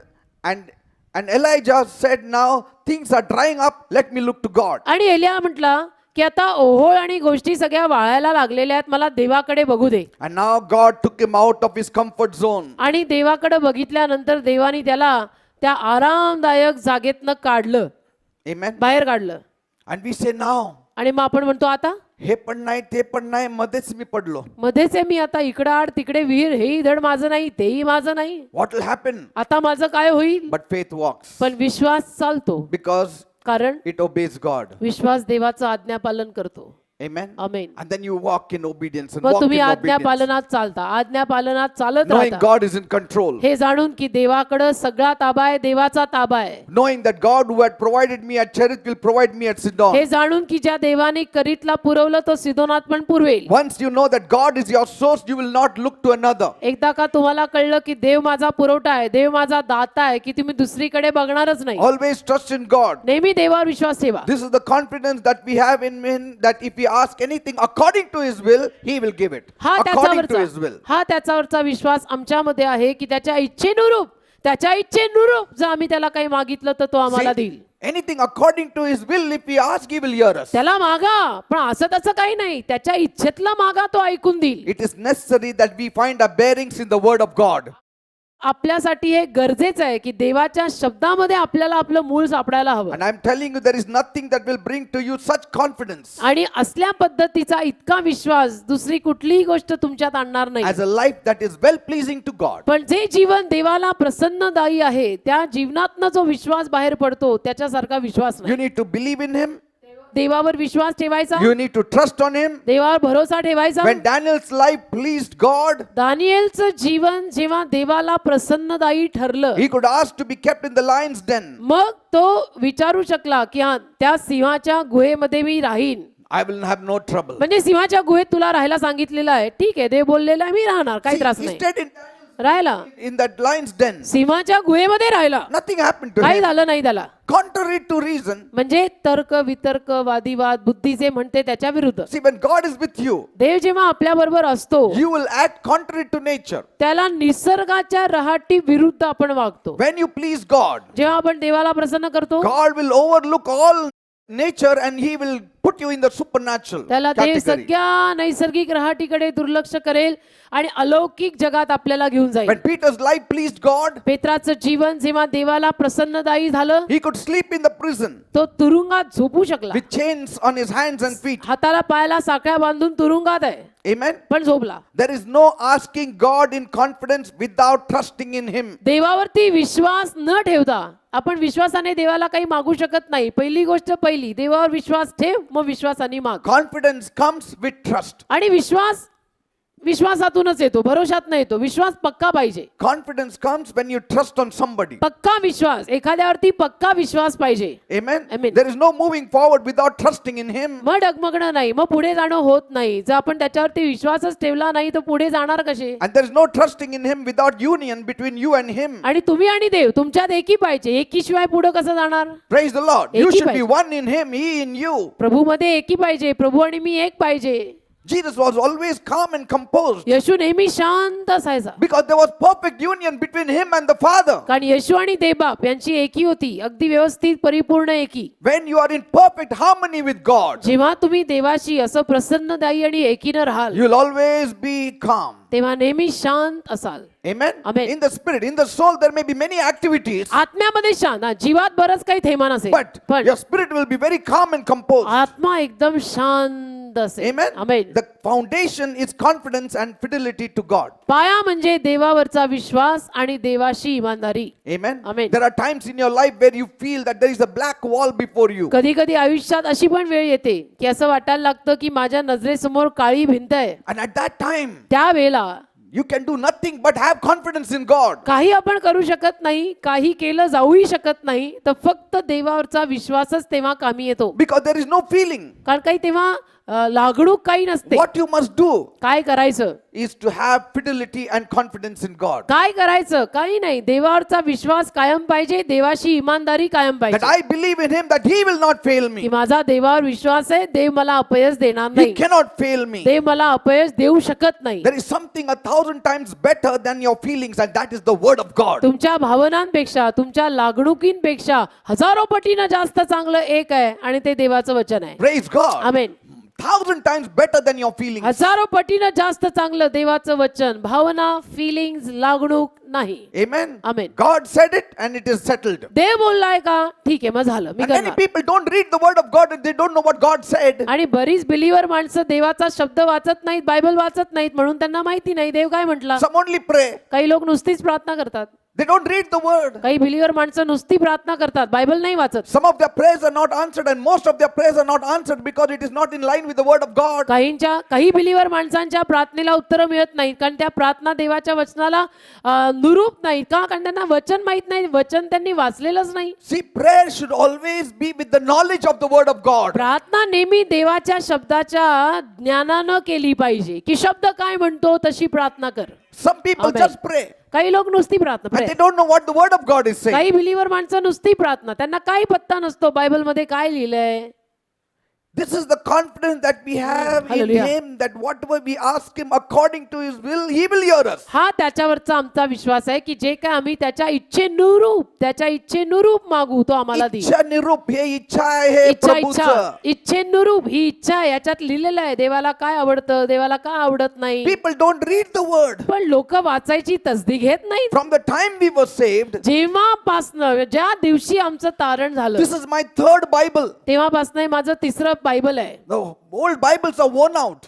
and Elijah said, now things are drying up. Let me look to God. आणि एलिया म्हटला की आता ओहोळ आणि गोष्टी सगळ्या वाळायला लागलेल्या आहेत, मला देवाकडे बघू दे. And now God took him out of his comfort zone. आणि देवाकडे बघितल्यानंतर देवाने त्याला त्या आरामदायक जागेतनं काढलं, Amen. बाहेर काढलं. And we say now, आणि मग आपण म्हणतो आता हे पण नाही ते पण नाही मध्येच मी पडलो. मध्येच आहे मी, आता इकडं आड तिकडे विहीर, हेही धड माझं नाही तेही माझं नाही, What will happen? आता माझं काय होईल? But faith walks पण विश्वास चालतो, because कारण it obeys God. विश्वास देवाचं आज्ञापालन करतो. Amen. Amen. And then you walk in obedience and मग walk तुम्ही in obedience. आज्ञापालनात चालता, आज्ञापालनात चालत Knowing राहता, God is in control. हे जाणून की देवाकडं सगळा ताबा आहे, देवाचा ताबा आहे. Knowing that God who had provided me at Cherith will provide me at Sidon. हे जाणून की ज्या देवाने करीतला पुरवलं तो सिदोनात पण पुरवेल. Once you know that God is your source, you will not look to another. एकदा का तुम्हाला कळलं की देव माझा पुरवठा आहे, देव माझा दाता आहे, की तुम्ही दुसरीकडे बघणारच नाही. Always trust in God. नेहमी देवावर विश्वास ठेवा. This is the confidence that we have in Him, that if we ask anything according to His will, He will give it. हा According to His will. त्याच्यावरचा विश्वास आमच्यामध्ये आहे की त्याच्या इच्छेनुरूप जर आम्ही त्याला काही मागितलं तर तो आम्हाला See, देईल. anything according to His will, if we ask, He will hear us. त्याला मागा, पण असं तसं काही नाही, त्याच्या इच्छेतला मागा, तो ऐकून देईल. It is necessary that we find our bearings in the Word of God. आपल्यासाठी हे गरजेचं आहे की देवाच्या शब्दामध्ये आपल्याला आपलं मूळ सापडायला हवं. And I'm telling you, there is nothing that will bring to you such confidence आणि असल्या पद्धतीचा इतका विश्वास दुसरी कुठलीही गोष्ट तुमच्यात आणणार नाही. as a life that is well pleasing to God. पण जे जीवन देवाला प्रसन्नदायी आहे त्या जीवनातनं जो विश्वास बाहेर पडतो त्याच्यासारखा विश्वास You नाही. need to believe in Him. देवावर विश्वास ठेवायचा, You need to trust on Him. देवावर भरोसा ठेवायचा. When Daniel's life pleased God, दानिएलचं जीवन जेव्हा देवाला प्रसन्नदायी ठरलं, he could ask to be kept in the lion's den. मग तो विचारू शकला की हा त्या सिंहाच्या गुहेमध्ये मी राहीन. I will have no trouble. म्हणजे सिंहाच्या गुहेत तुला राहायला सांगितलेलं आहे, ठीक आहे, देव बोललेला आहे, मी राहणार, काही See, त्रास he नाही. stayed राहिला in that lion's den. सिंहाच्या गुहेमध्ये राहिला, Nothing happened to काही him. झालं नाही त्याला. Contrary to reason. म्हणजे तर्क वितर्क वादिवाद बुद्धी जे म्हणते त्याच्या विरुद्ध. See, when God is with you, देव जेव्हा आपल्या बरोबर असतो you will act contrary to nature. त्याला निसर्गाच्या रहाटी विरुद्ध आपण वागतो. When you please God, जेव्हा आपण देवाला प्रसन्न करतो God will overlook all nature and He will put you in the supernatural त्याला देव category. सगळ्या नैसर्गिक रहाटीकडे दुर्लक्ष करेल आणि अलौकिक जगात आपल्याला घेऊन जाईल. When Peter's life pleased God, पेत्राचं जीवन जेव्हा देवाला प्रसन्नदायी झालं, he could sleep in the prison तो तुरुंगात झोपू शकला. with chains on his hands and feet. हाताला पायाला साखळ्या बांधून तुरुंगात आहे, Amen. पण झोपला. There is no asking God in confidence without trusting in Him. देवावरती विश्वास न ठेवता आपण विश्वासाने देवाला काही मागू शकत नाही. पहिली गोष्ट पहिली, देवावर विश्वास ठेव, मग विश्वासाने माग. Confidence comes with trust. आणि विश्वासातूनच येतो, भरोशात नाही येतो. विश्वास पक्का पाहिजे. Confidence comes when you trust on somebody. पक्का विश्वास, एखाद्यावरती पक्का विश्वास पाहिजे. Amen. Amen. There is no moving forward without trusting in Him. मग डगमगणं नाही, मग पुढे जाणं होत नाही. जर आपण त्याच्यावरती विश्वासच ठेवला नाही तर पुढे जाणार कसे? And there is no trusting in Him without union between you and Him. आणि तुम्ही आणि देव तुमच्यात एकी पाहिजे. एकीशिवाय पुढे कसं जाणार? Praise the Lord. You Eki should be pahije. one in Him, He in you. प्रभूमध्ये एकी पाहिजे. प्रभू आणि मी एक पाहिजे. Jesus was always calm and composed येशू नेहमी शांत असायचा because there was perfect union between him and the Father. कारण येशू आणि देवबाप यांची एकी होती, अगदी व्यवस्थित परिपूर्ण एकी. When you are in perfect harmony with God, जेव्हा तुम्ही देवाशी असं प्रसन्नदायी आणि एकीनं राहाल you'll always be calm. तेव्हा नेहमी शांत असाल. Amen? Amen. In the spirit, in the soul, there may be many activities, आत्म्यामध्ये शांत, जीवात बरंच काही थैमान असेल, but पण your spirit will be very calm and composed. आत्मा एकदम शांत असेल. Amen? Amen. The foundation is confidence and fidelity to God. पाया म्हणजे देवावरचा विश्वास आणि देवाशी इमानदारी. Amen? Amen. There are times in your life where you feel that there is a black wall before you. कधी कधी आयुष्यात अशी पण वेळ येते की असं वाटायला लागतं की माझ्या नजरेसमोर काळी भिंत आहे. And at that time, त्यावेळेला you can do nothing but have confidence in God. काही आपण करू शकत नाही, काही केलं जाऊही शकत नाही, तर फक्त देवावरचा विश्वासच तेव्हा कामी येतो. Because there is no feeling. कारण काही तेव्हा लागणूक काही नसते. What you must do काय करायचं is to have fidelity and confidence in God. काय करायचं काही नाही, देवावरचा विश्वास कायम पाहिजे, देवाशी इमानदारी कायम That पाहिजे. I believe in Him that He will not fail की me. माझा देवावर विश्वास आहे, देव मला अपयश देणार He नाही, cannot fail me. देव मला अपयश देऊ शकत नाही. There is something 1,000 times better than your feelings, and that is the Word of God. तुमच्या भावनांपेक्षा, तुमच्या लागणुकींपेक्षा हजारो पटीनं जास्त चांगलं एक आहे आणि ते देवाचं वचन आहे. Praise God. Amen. 1,000 times better than your feelings. हजारो पटीनं जास्त चांगलं देवाचं वचन. भावना, फिलिंग्स, लागणूक नाही. Amen. Amen. God said it and it is settled. देव बोललाय का, ठीक आहे, मग झालं, मी And many करणार. people don't read the Word of God and they don't know what God said. आणि बरीच बिलीवर माणसं देवाचा शब्द वाचत नाहीत, बायबल वाचत नाहीत, म्हणून त्यांना माहिती नाही देव काय म्हटला. Some only pray. काही लोक नुसतीच प्रार्थना करतात, They don't read the Word. काही बिलीवर माणसं नुसती प्रार्थना करतात, बायबल नाही वाचत. Some of their prayers are not answered and most of their prayers are not answered because it is not in line with the Word of God. काही believer माणसांच्या प्रार्थनेला उत्तरं मिळत नाहीत, कारण त्या प्रार्थना देवाच्या वचनाला अनुरूप नाहीत. का? कारण त्यांना वचन माहित नाही, वचन त्यांनी वाचलेलंच नाही. See, prayer should always be with the knowledge of the Word of God. प्रार्थना नेहमी देवाच्या शब्दाच्या ज्ञानानं केली पाहिजे, की शब्द काय म्हणतो तशी प्रार्थना कर. Some people Amen. just pray काही लोक नुसती प्रार्थना, and they don't know what the Word of God is saying. काही बिलीवर माणसं नुसती प्रार्थना, त्यांना काही पत्ता नसतो बायबलमध्ये काय लिहिलंय. This is the confidence that we have in Hallelujah. Him, that whatever we ask Him according to His will, He will hear us. हा त्याच्यावरचा आमचा विश्वास आहे की जे काय आम्ही त्याच्या इच्छेनुरूप मागू तो आम्हाला देईल. इच्छा निरूप हे इच्छा आहे इच्छा प्रभूचं. इच्छेनुरूप ही इच्छा आहे, याच्यात लिहिलेलं आहे देवाला काय आवडतं, देवाला काय आवडत नाही. People don't read the Word. पण लोक वाचायची तसदी घेत नाहीत. From the time we were saved, जेव्हापासनं, ज्या दिवशी आमचं तारण झालं, this is my third Bible. तेव्हापासनं हे माझं तिसरं बायबल आहे. The old Bibles are worn out.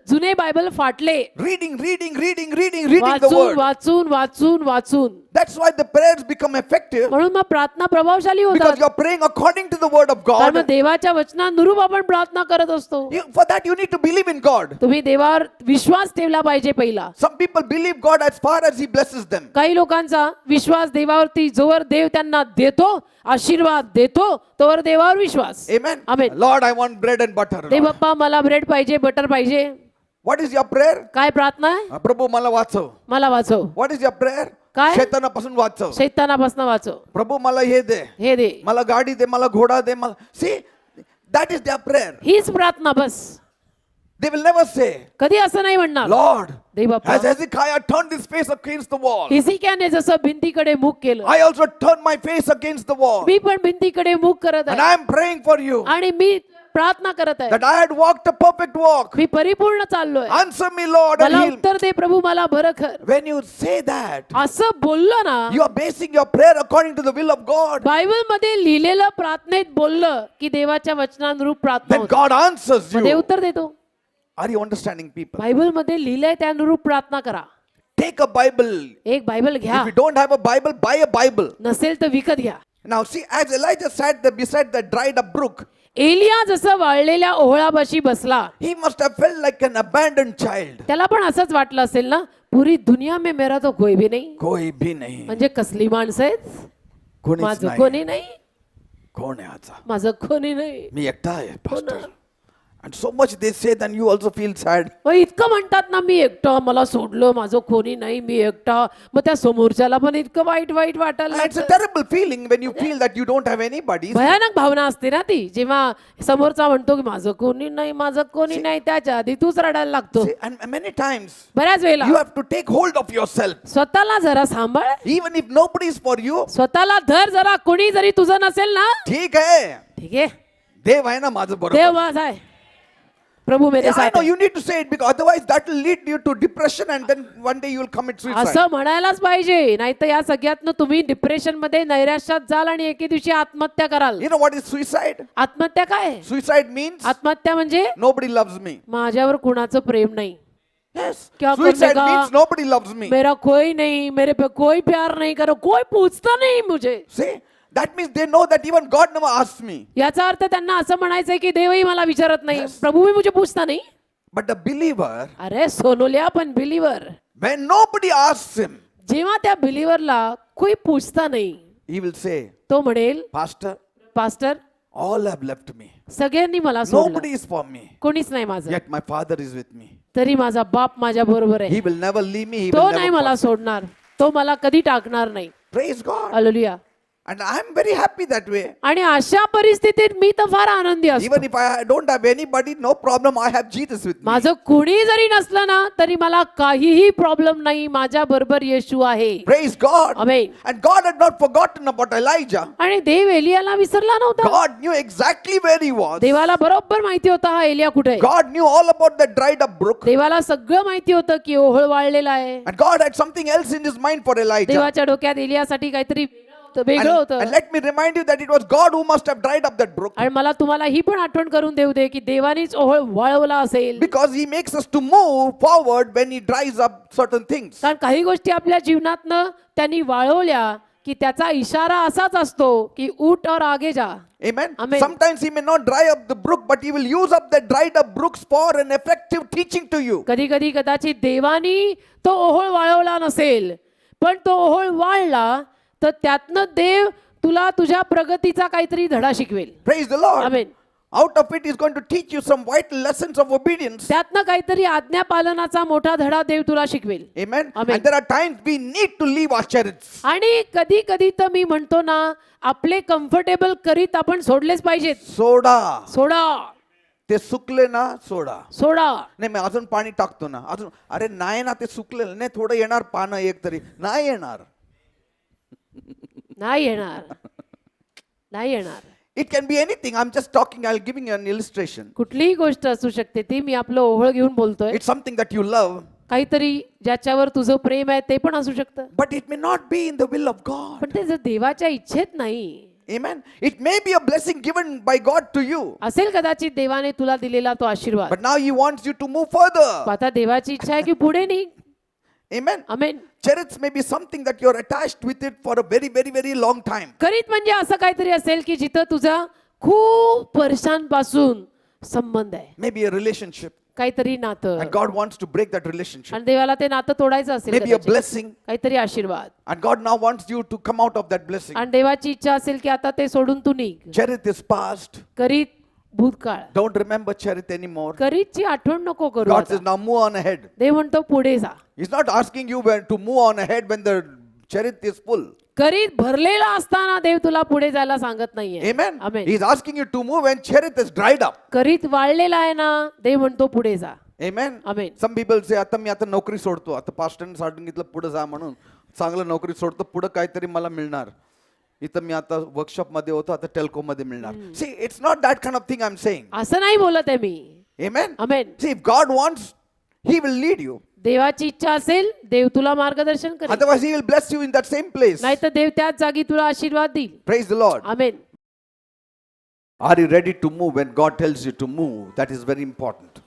जुने बायबल फाटले, Reading the Word. वाचून. That's why the prayers become effective, म्हणून मग प्रार्थना प्रभावशाली because होतात. you're praying according to the Word of कारण मग God. देवाच्या वचनानुरूप आपण प्रार्थना करत असतो. For that you need to believe in God. तुम्ही देवावर विश्वास ठेवला पाहिजे पहिला. Some people believe God as far as He blesses them. काही लोकांचा विश्वास देवावरती, जोवर देव त्यांना देतो, आशीर्वाद देतो, तोवर देवावर विश्वास. Amen. Amen. Lord, I want bread and butter. देव बाप्पा मला ब्रेड पाहिजे, बटर पाहिजे. What is your prayer? काय प्रार्थना आहे? प्रभू मला वाचव. मला वाचव. What is your prayer? काय? शैतानापासून वाचव. शैतानापासून वाचव. प्रभू मला हे दे, हे दे. मला गाडी दे, मला घोडा दे, मला. See, that is their prayer. हीच प्रार्थना बस. They will never say, कधी असं नाही म्हणणार. Lord, Dev Bappa, as Hezekiah turned his face against the wall, हिजकियाने जसं भिंतीकडे मुख केलं, I also turned my face against the wall. मी पण भिंतीकडे मुख करत And आहे I am praying for you आणि मी प्रार्थना करत आहे. that I had walked a perfect walk. मी परिपूर्ण चाललोय. Answer me, Lord, and मला heal me. उत्तर दे प्रभू, मला बरं कर. When you say that, असं बोललं ना, you are basing your prayer according to the will of God. Bible मध्ये लिहिलेलं प्रार्थनेत बोललं की देवाच्या वचनानुरूप प्रार्थना Then होते. God answers मग देव you. उत्तर देतो. Are you understanding, people? Bible मध्ये लिहिलंय त्यानुरूप प्रार्थना करा. Take a Bible. एक बायबल घ्या, If you don't have a Bible, buy a Bible. नसेल तर विकत घ्या. Now see, as Elijah sat there beside the dried up brook, Elia जसं वाळलेल्या ओहळापाशी बसला, he must have felt like an abandoned child. त्याला पण असंच वाटलं असेल ना, पुरी दुनिया में मेरा तो कोई भी नाही. कोई भी नहीं. म्हणजे कसली माणसं आहेत, कोणीच माझं नाही. कोणी नाही, कोण आहे आजा? माझं कोणी नाही. मी एकटा आहे, pastor. And so much they say, then you also feel sad. मग इतकं म्हणतात ना, मी एकटा, मला सोडलं, माझं कोणी नाही, मी एकटा. मग त्या समोरच्याला पण इतकं वाईट वाईट वाटायला And it's a लागतं. terrible feeling when you feel that you don't have anybody. भयानक भावना असते ना ती, जेव्हा समोरचा म्हणतो की माझं कोणी नाही, माझं कोणी नाही, त्याच्या आधी तूच रडायला लागतो. See, and many times बऱ्याच वेळेला you have to take hold of yourself. स्वतःला जरा सांभाळ, Even if nobody is for you, स्वतःला धर जरा. कोणी जरी तुझं नसेल ना, ठीक आहे, ठीक आहे, देव आहे ना माझं देव बरोबर. माझा आहे, प्रभू मेरे Yeah, I साथ know है. you need to say it because otherwise that will lead you to depression and then one day you will commit suicide. असं म्हणायलाच पाहिजे, नाही तर या सगळ्यातनं तुम्ही डिप्रेशन मध्ये, नैराश्यात जाल आणि एके दिवशी आत्महत्या कराल. You know what is suicide? आत्महत्या काय आहे? Suicide means आत्महत्या म्हणजे nobody loves me. माझ्यावर कुणाचं प्रेम नाही, Yes. क्या करने Suicide का? means nobody loves me. मेरा कोई नहीं, मेरे पे कोई प्यार नहीं करो, कोई पूछता नहीं मुझे. See, that means they know that even God never asks me. याचा अर्थ त्यांना असं म्हणायचंय की देवही मला विचारत नाही, प्रभू भी मुझे पूछता नहीं. But the believer, अरे सोनोल्या, पण believer when nobody asks him, जेव्हा त्या बिलीवरला कोई पूछता नाही, he will say, तो म्हणेल, Pastor, pastor, all have left me. सगळ्यांनी मला सोडलं, Nobody is for me. कोणीच नाही माझं, Yet my Father is with me. तरी माझा बाप माझ्या बरोबर आहे. He will never leave me. He तो will नाही never मला forsake. सोडणार, तो मला कधी टाकणार नाही. Praise God. Hallelujah. And I am very happy that way. आणि अशा परिस्थितीत मी तर फार आनंदी असतो. Even if I don't have anybody, no problem. I have Jesus with me. माझं कुणी जरी नसलं ना, तरी मला काहीही प्रॉब्लेम नाही, माझ्या बरोबर येशू आहे. Praise God. Amen. And God had not forgotten about Elijah. आणि देव एलियाला विसरला नव्हता. God knew exactly where he was. देवाला बरोबर माहिती होता हा एलिया कुठे आहे. God knew all about the dried up brook. देवाला सगळं माहिती होतं की ओहळ वाळलेला आहे. And God had something else in his mind for Elijah. देवाच्या डोक्यात एलियासाठी काहीतरी वेगळं And होतं. let me remind you that it was God who must have dried up that brook. आणि मला तुम्हाला ही पण आठवण करून देऊ दे की देवानीच ओहळ वाळवला असेल. Because he makes us to move forward when he dries up certain things. कारण काही गोष्टी आपल्या जीवनातनं त्यांनी वाळवल्या की त्याचा इशारा असाच असतो की उठ और आगे जा. Amen. Amen. Sometimes he may not dry up the brook, but he will use up the dried up brooks for an effective teaching to you. कधी कधी कदाचित देवानी तो ओहळ वाळवला नसेल, पण तो ओहळ वाळला तर त्यातनं देव तुला तुझ्या प्रगतीचा काहीतरी धडा शिकवेल. Praise the Lord. Amen. Out of it is going to teach you some vital lessons of obedience. त्यातनं काहीतरी आज्ञा पालनाचा मोठा धडा देव तुला शिकवेल. Amen. Amen. And there are times we need to leave our chariots. आणि कधी कधी तर मी म्हणतो ना, आपले कम्फर्टेबल करीत आपण सोडलेच पाहिजेत. सोडा. सोडा, ते सुकले ना सोडा. सोडा. नाही मी अजून पाणी टाकतो ना अजून. अरे नाही ना ते सुकलेलं नाही, थोडं येणार पानं एक तरी. नाही येणार. नाही येणार, नाही येणार. It can be anything. I'm just talking. I'll giving you an illustration. कुठलीही गोष्ट असू शकते ती. मी आपलं ओहळ घेऊन बोलतोय. It's something that you love, काहीतरी ज्याच्यावर तुझं प्रेम आहे ते पण असू शकतं, but it may not be in the will of God. पण ते जर देवाच्या इच्छेत नाही. Amen. It may be a blessing given by God to you, असेल कदाचित देवाने तुला दिलेला तो आशीर्वाद, but now He wants you to move further. आता देवाची इच्छा आहे की पुढे निघ. Amen. Amen. Chariots may be something that you're attached with it for a very, very, very long time. करीत म्हणजे असं काहीतरी असेल की जिथं तुझा खूप वर्षांपासून संबंध आहे, Maybe a relationship, काहीतरी नातं, and God wants to break that relationship. आणि देवाला ते नातं तोडायचं असेल, Maybe a कदाचित. blessing, काहीतरी आशीर्वाद, and God now wants you to come out of that blessing. आणि देवाची इच्छा असेल की आता ते सोडून तू निघ. Cherith is past. करीत भूतकाळ, Don't remember Cherith anymore. करीतची आठवण नको करू. God आता. says now move on ahead. देव म्हणतो पुढे जा. He's not asking you to move on ahead when the Cherith is full. करीत भरलेला असताना देव तुला पुढे जायला सांगत नाहीये. Amen. Amen. He's asking you to move when Cherith is dried up. करीत वाळलेला आहे ना, देव म्हणतो पुढे जा. Amen. आमेन. Some people say आता मी आता नोकरी सोडतो, आता पास्टरने सांगितलं पुढे जा म्हणून, चांगलं नोकरी सोडतो, पुढे काहीतरी मला मिळणार. इथं मी आता वर्कशॉप मध्ये होतो, आता टेल्को मध्ये मिळणार. See, it's not that kind of thing I'm saying. असं नाही बोलत आहे मी. Amen. Amen. See, if God wants, He will lead you. देवाची इच्छा असेल, देव तुला मार्गदर्शन करेल, Otherwise, He will bless you in that same place. नाही तर देव त्याच जागी तुला आशीर्वाद देईल. Praise the Lord. Amen. Are you ready to move when God tells you to move? That is very important.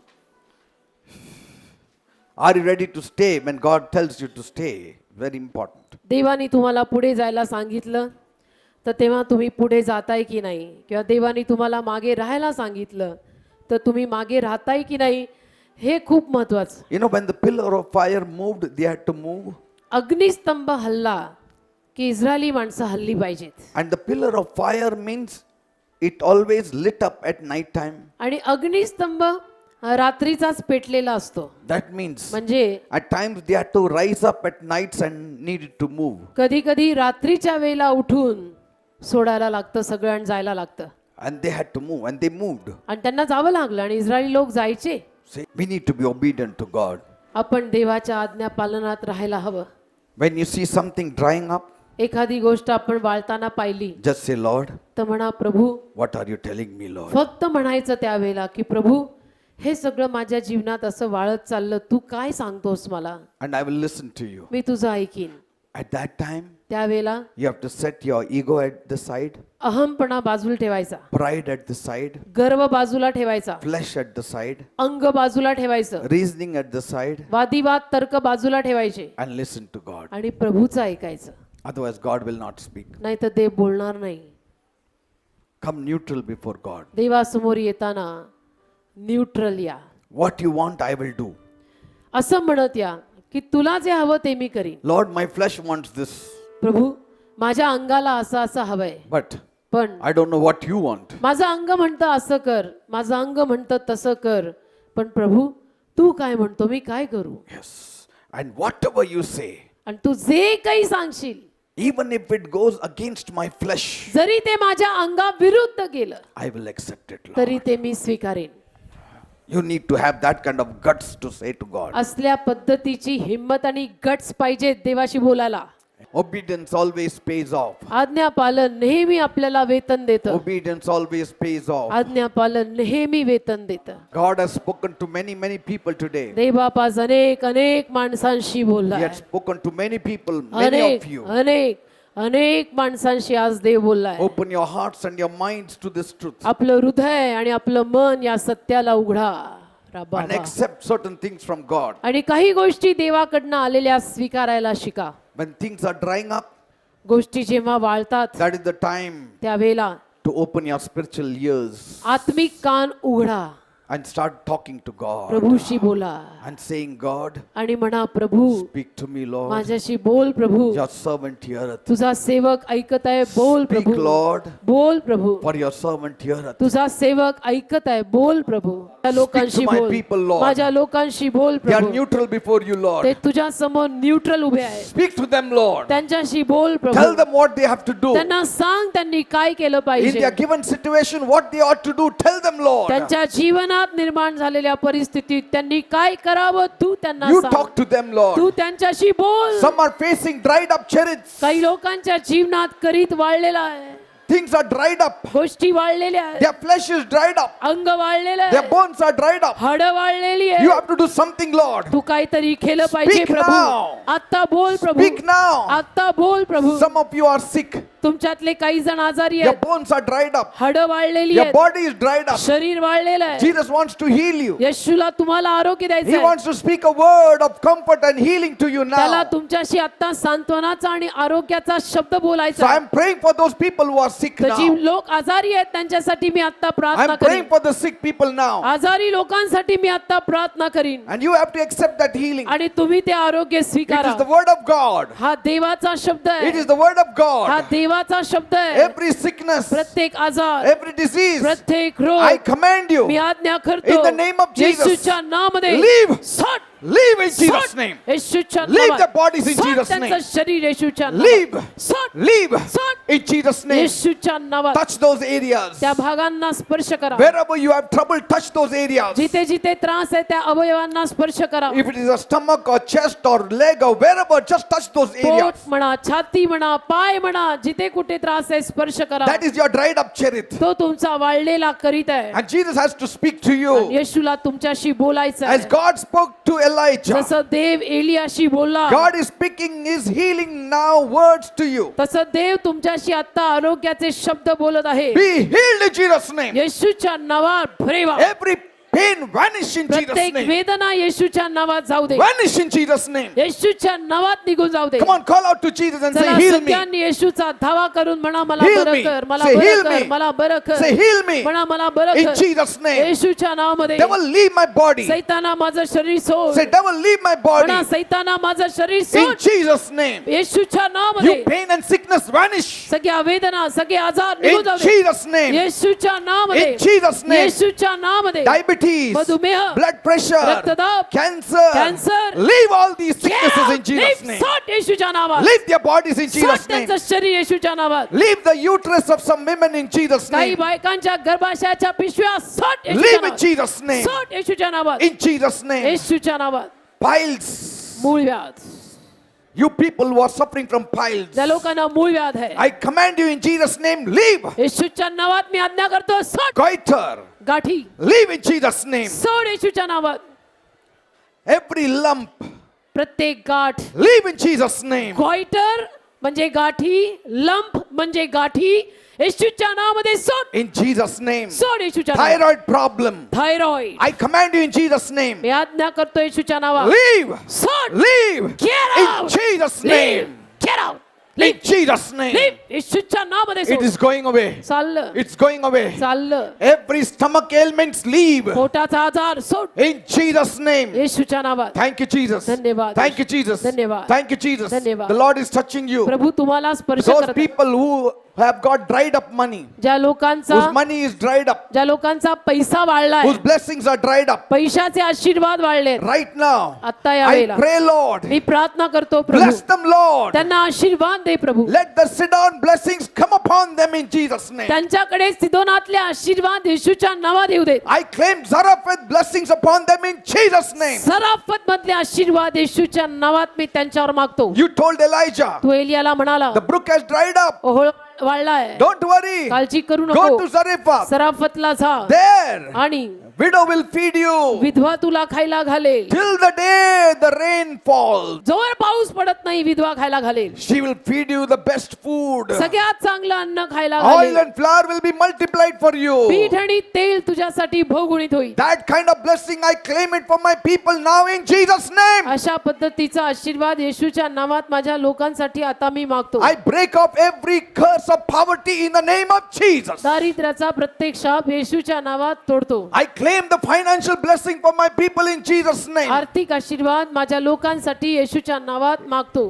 Are you ready to stay when God tells you to stay? Very important. देवाने तुम्हाला पुढे जायला सांगितलं तर तेव्हा तुम्ही पुढे जाताय की नाही, किंवा देवाने तुम्हाला मागे राहायला सांगितलं तर तुम्ही मागे राहताय की नाही, हे खूप महत्वाचं. You know, when the pillar of fire moved, they had to move. अग्निस्तंभ हल्ला की इस्रायली माणसं हल्ली पाहिजेत. And the pillar of fire means it always lit up at night time. आणि अग्निस्तंभ रात्रीचाच पेटलेला असतो. That means म्हणजे at times they had to rise up at nights and needed to move. कधी कधी रात्रीच्या वेळेला उठून सोडायला लागतं सगळं आणि जायला लागतं. And they had to move, and they moved. आणि त्यांना जावं लागलं आणि इस्रायली लोक जायचे. Say, we need to be obedient to God. आपण देवाच्या आज्ञा पालनात राहायला हवं. When you see something drying up, एखादी गोष्ट आपण वाळताना पाहिली just say, Lord, तर म्हणा प्रभू, what are you telling me, Lord? फक्त म्हणायचं त्यावेळेला की प्रभू हे सगळं माझ्या जीवनात असं वाळत चाललं, तू काय सांगतोस मला, And I will listen to you. मी तुझं ऐकीन. At that time, त्यावेळेला you have to set your ego at the side, अहमपणा बाजूला ठेवायचा, pride at the side, गर्व बाजूला ठेवायचा, flesh at the side, अंग बाजूला ठेवायचं, reasoning at the side, वादिवाद तर्क बाजूला ठेवायचे and listen to God. आणि प्रभूचं ऐकायचं. Otherwise, God will not speak. नाही तर देव बोलणार नाही. Come neutral before God. देवासमोर येताना न्यूट्रल या. What you want, I will do. असं म्हणत या की तुला जे हवं ते मी करीन. Lord, my flesh wants this, प्रभू माझ्या अंगाला असं असं हवंय, but पण I don't know what you want. माझं अंग म्हणतं असं कर, माझं अंग म्हणतं तसं कर, पण प्रभू तू काय म्हणतो मी काय करू. Yes. And whatever you say, आणि तू जे काही सांगशील even if it goes against my flesh, जरी ते माझ्या अंगाविरुद्ध गेलं I will accept it, Lord. तरी ते मी स्वीकारेन. You need to have that kind of guts to say to God. असल्या पद्धतीची हिंमत आणि गट्स पाहिजे देवाशी बोलायला. Obedience always pays off. आज्ञापालन नेहमी आपल्याला वेतन देतं. Obedience always pays off. आज्ञापालन नेहमी वेतन देतं. God has spoken to many people today. देवबापास अनेक अनेक माणसांशी He बोललाय. had spoken to many people, many अनेक of you. अनेक अनेक माणसांशी आज देव बोललाय. Open your hearts and your minds to this truth आपलं हृदय आणि आपलं मन या सत्याला उघडा. राबा. and accept certain things from God. आणि काही गोष्टी देवाकडनं आलेल्या स्वीकारायला शिका. When things are drying up, गोष्टी जेव्हा वाळतात that is the time त्यावेळेला to open your spiritual ears आत्मिक कान उघडा, and start talking to God प्रभूशी बोला and saying, God, आणि म्हणा प्रभू speak to me, Lord. माझ्याशी बोल प्रभू, Your servant heareth. तुझा सेवक ऐकत आहे, बोल Speak, प्रभू, Lord, बोल प्रभू, for your servant heareth. तुझा सेवक ऐकत आहे, बोल प्रभू. माझ्या लोकांशी my बोल, people, Lord. माझ्या लोकांशी बोल They are Prabhu. neutral before you, ते Lord. तुझ्या समोर न्यूट्रल उभे आहे. Speak to them, Lord. त्यांच्याशी बोल Tell Prabhu. them what they have to do. त्यांना सांग त्यांनी काय केलं In पाहिजे. their given situation, what they ought to do, tell them, Lord. त्यांच्या जीवनात निर्माण झालेल्या परिस्थितीत त्यांनी काय करावं तू त्यांना You सांग. talk to them, Lord. तू त्यांच्याशी बोल. Some are facing dried up chariots. काही लोकांच्या जीवनात करीत वाळलेला आहे, Things are dried up. गोष्टी वाळलेल्या आहेत, Their flesh is dried up. अंग वाळलेलं Their आहे, bones are dried up. हाडं वाळलेली You आहे. have to do something, Lord. तू काहीतरी केलं पाहिजे Speak प्रभू. now. आता बोल प्रभू, Speak now. आता बोल प्रभू. Some of you are sick. तुमच्यातले काही जण आजारी Your आहेत, bones are dried up. हाडं वाळलेली Your आहेत, body is dried up. शरीर वाळलेलं आहे. Jesus wants to heal you. येशूला तुम्हाला आरोग्य He द्यायचं आहे. wants to speak a word of comfort and healing to you त्याला now. तुमच्याशी आता सांत्वनाचा आणि आरोग्याचा शब्द So बोलायचा आहे. I'm praying for those people who are sick तर जी now. लोक आजारी आहेत त्यांच्यासाठी मी आता प्रार्थना I'm praying करीन. for the sick people now. आजारी लोकांसाठी मी आता प्रार्थना करीन And you have to accept that healing. आणि तुम्ही ते आरोग्य It स्वीकारा. is the word of God. हा देवाचा शब्द It आहे. is the word of हा God. देवाचा शब्द आहे. Every sickness, प्रत्येक आजार, every disease, प्रत्येक I रोग command you, मी आज्ञा करतो in the name of Jesus, येशूच्या नावामध्ये leave. सट leave in Jesus' सट name. येशूच्या Leave नावात. their bodies in सट Jesus' name. त्यांचं शरीर येशूच्या Leave. नावात. सट Leave सट in Jesus' name. येशूच्या नावात. Touch those areas. त्या भागांना स्पर्श करा. Wherever you have trouble, touch those areas. जिथे जिथे त्रास आहे त्या अवयवांना स्पर्श करा. If it is a stomach or chest or leg or wherever, just touch those पोट areas. म्हणा, छाती म्हणा, पाय म्हणा, जिथे कुठे त्रास आहे स्पर्श करा. That is your dried up chariot. तो तुमचा वाळलेला करीत आहे. And Jesus has to speak to you. येशूला तुमच्याशी बोलायचं As आहे. God spoke to Elijah, जसं देव एलियाशी बोलला, God is speaking His healing now words to you. तसं देव तुमच्याशी आता आरोग्याचे शब्द बोलत आहे. Be healed in Jesus' name. येशूच्या नावात भरे व्हा. Every pain vanish in Jesus' प्रत्येक name. वेदना येशूच्या नावात जाऊ दे, Vanish in Jesus' name. येशूच्या नावात निघून जाऊ दे. Come on, call out to Jesus and say, चला heal me. सगळ्यांनी येशूचा धावा करून म्हणा मला Heal बरं me. कर, मला Say, बरं heal कर, me. मला बरं कर, Say, heal me. म्हणा मला बरं In कर. Jesus' name. येशूच्या नावामध्ये Devil, leave my body. सैताना माझं शरीर सोड, Say, devil, leave my body. म्हणा सैताना माझं शरीर In सोड. Jesus' name. येशूच्या नावामध्ये You pain and sickness vanish. सगळ्या वेदना सगळे आजार निघून In जाऊ दे. Jesus' name. येशूच्या नावामध्ये, In Jesus' name. येशूच्या नावामध्ये Diabetes, मधुमेह, blood pressure, रक्तदाब, cancer. Cancer. Leave all these sicknesses in Jesus' name. सोड येशूच्या नावात, Leave their bodies in सोड Jesus' name. त्यांचं शरीर येशूच्या नावात. Leave the uterus of some women in Jesus' काही name. बायकांच्या गर्भाशयाच्या पिशव्या सोड येशूच्या Leave in नावात. Jesus' name. सोड येशूच्या नावात, In Jesus' name. येशूच्या नावात. Piles. मूळ व्याध, You people who are suffering from piles. ज्या लोकांना मूळ व्याध आहे, I command you in Jesus' name, leave. येशूच्या नावात मी आज्ञा करतो, सोड. Goiter. गाठी Leave in Jesus' name. सोड येशूच्या नावात. Every lump. प्रत्येक गाठ, Leave in Jesus' name. Goitre म्हणजे गाठी, लंप म्हणजे गाठी, येशूच्या नावामध्ये सोड. In Jesus' name. सोड येशूच्या नावात. Thyroid problem. Thyroid I command you in Jesus' name. मी आज्ञा करतो येशूच्या नावात. Leave. सोड. Leave. Get In out. Jesus' Leave. name. Get out. In Leave. Jesus' name. Leave. येशूच्या नावामध्ये It सोड. is going away. चाललं, It's going away. चाललं. Every stomach ailments leave. पोटाचा आजार सोड In Jesus' name. येशूच्या नावात. Thank you, Jesus. धन्यवाद. Thank you, Jesus. धन्यवाद. Thank you, Jesus. धन्यवाद. The Lord is touching you. प्रभू तुम्हाला स्पर्श Those करतात. people who have got dried up money, ज्या लोकांचा whose money is dried up, ज्या लोकांचा पैसा वाढलाय, whose blessings are dried up, पैशाचे आशीर्वाद वाढले, right now, आता या I वेळेला pray, Lord, मी प्रार्थना करतो प्रभू, bless them, Lord. त्यांना आशीर्वाद दे प्रभू. Let the Sidon blessings come upon them in Jesus' name. त्यांच्याकडे सिदोनातले आशीर्वाद येशूच्या नावात येऊ देत. I claim Zarephath blessings upon them in Jesus' name. सराफत मधले आशीर्वाद येशूच्या नावात मी त्यांच्यावर मागतो. You told Elijah, तू एलियाला म्हणाला, the brook has dried up. Ohal वाढलाय, Don't worry. काळजी करू Go नको. to Zarephath. सराफतला जा There, आणि widow will feed you विधवा तुला खायला घालेल. till the day the rain falls. जोवर पाऊस पडत नाही विधवा खायला घालेल. She will feed you the best food. सगळ्यात चांगलं अन्न खायला Oil घालेल. and flour will be multiplied for you. पीठ आणि तेल तुझ्यासाठी भोगुणीत होईल. That kind of blessing, I claim it for my people now in Jesus' name. अशा पद्धतीचा आशीर्वाद येशूच्या नावात माझ्या लोकांसाठी आता मी मागतो. I break off every curse of poverty in the name of Jesus. दारिद्र्याचा प्रत्येक शाप येशूच्या नावात तोडतो. I claim the financial blessing for my people in Jesus' name. आर्थिक आशीर्वाद माझ्या लोकांसाठी येशूच्या नावात मागतो.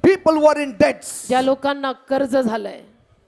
People who are in debts, ज्या लोकांना कर्ज झालंय,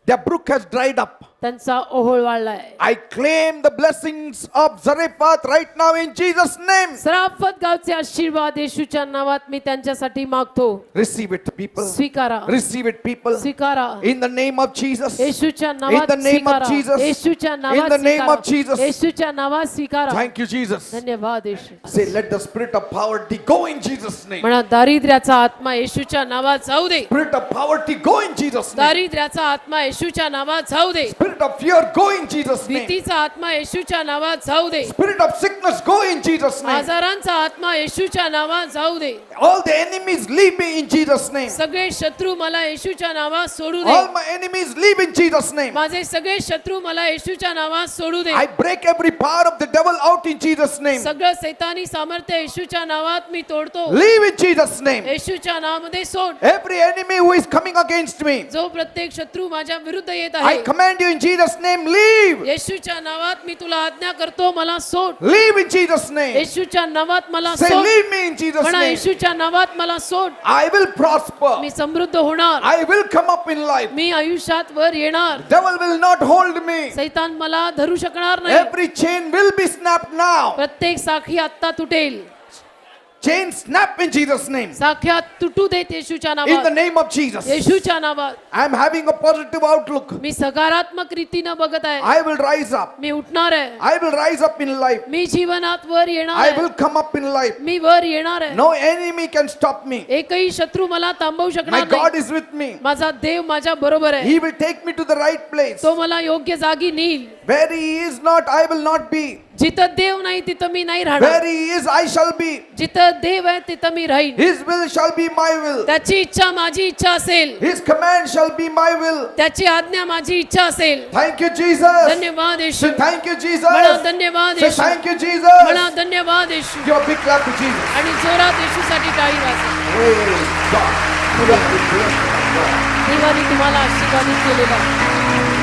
their brook has dried up. त्यांचा ओहोळ वाढलाय. I claim the blessings of Zarephath right now in Jesus' name. सराफत गावचे आशीर्वाद येशूच्या नावात मी त्यांच्यासाठी मागतो. Receive it, people. स्वीकारा, Receive it, people. स्वीकारा. In the name of Jesus. येशूच्या In नावात the name of स्वीकारा. Jesus. येशूच्या In नावात the name स्वीकारा. of Jesus. येशूच्या नावात स्वीकारा. Thank you, Jesus. धन्यवाद येशू. Say, let the spirit of poverty go in Jesus' name. म्हणा दारिद्र्याचा आत्मा येशूच्या नावात जाऊ दे. Spirit of poverty go in Jesus' name. दारिद्र्याचा आत्मा येशूच्या नावात जाऊ दे. Spirit of fear go in Jesus' name. भीतीचा आत्मा येशूच्या नावात जाऊ दे. Spirit of sickness go in Jesus' name. आजारांचा आत्मा येशूच्या नावात जाऊ दे. All the enemies leave me in Jesus' name. सगळे शत्रू मला येशूच्या नावात सोडू दे. All my enemies leave in Jesus' name. माझे सगळे शत्रू मला येशूच्या नावात सोडू दे. I break every power of the devil out in Jesus' name. सगळं सैतानी सामर्थ्य येशूच्या नावात मी तोडतो. Leave in Jesus' name. येशूच्या नावामध्ये सोड. Every enemy who is coming against me, जो प्रत्येक शत्रू माझ्या विरुद्ध येत I आहे, command you in Jesus' name, leave. येशूच्या नावात मी तुला आज्ञा करतो, मला सोड. Leave in Jesus' name. येशूच्या नावात मला Say, सोड. leave me in Jesus' म्हणा name. येशूच्या नावात मला सोड. I will prosper. मी समृद्ध होणार. I will come up in life. मी आयुष्यात वर येणार. Devil will not hold me. सैतान मला धरू शकणार नाही. Every chain will be snapped now. प्रत्येक साखळी आत्ता तुटेल. Chain snap in Jesus' name. साख्या तुटू देत येशूच्या In the नावात. name of Jesus. येशूच्या नावात. I am having a positive outlook. मी सकारात्मक रीतीनं बघत आहे. I will rise up. मी उठणार आहे. I will rise up in life. मी जीवनात वर येणार I आहे. will come up in life. मी वर येणार आहे. No enemy can stop me. एकही शत्रू मला थांबवू My शकणार God नाही. is with me. माझा देव माझ्या बरोबर आहे. He will take me to the right place. तो मला योग्य जागी नेईल. Where he is not, I will not be. जिथं देव नाही तिथं मी नाही राहणार. Where He is, I shall be. जिथं देव आहे तिथं मी राहीन. His will shall be my will. त्याची इच्छा माझी इच्छा असेल. His command shall be my will. त्याची आज्ञा माझी इच्छा असेल. Thank you, Jesus. धन्यवाद येशू. Say thank you, Jesus. म्हणा धन्यवाद Say Yeshu. thank you, Jesus. म्हणा धन्यवाद येशू. Give a big clap to Jesus. आणि जोरात येशूसाठी टाळी वाजवा. Praise God. देवाने तुम्हाला आशीर्वादित केलेला आहे.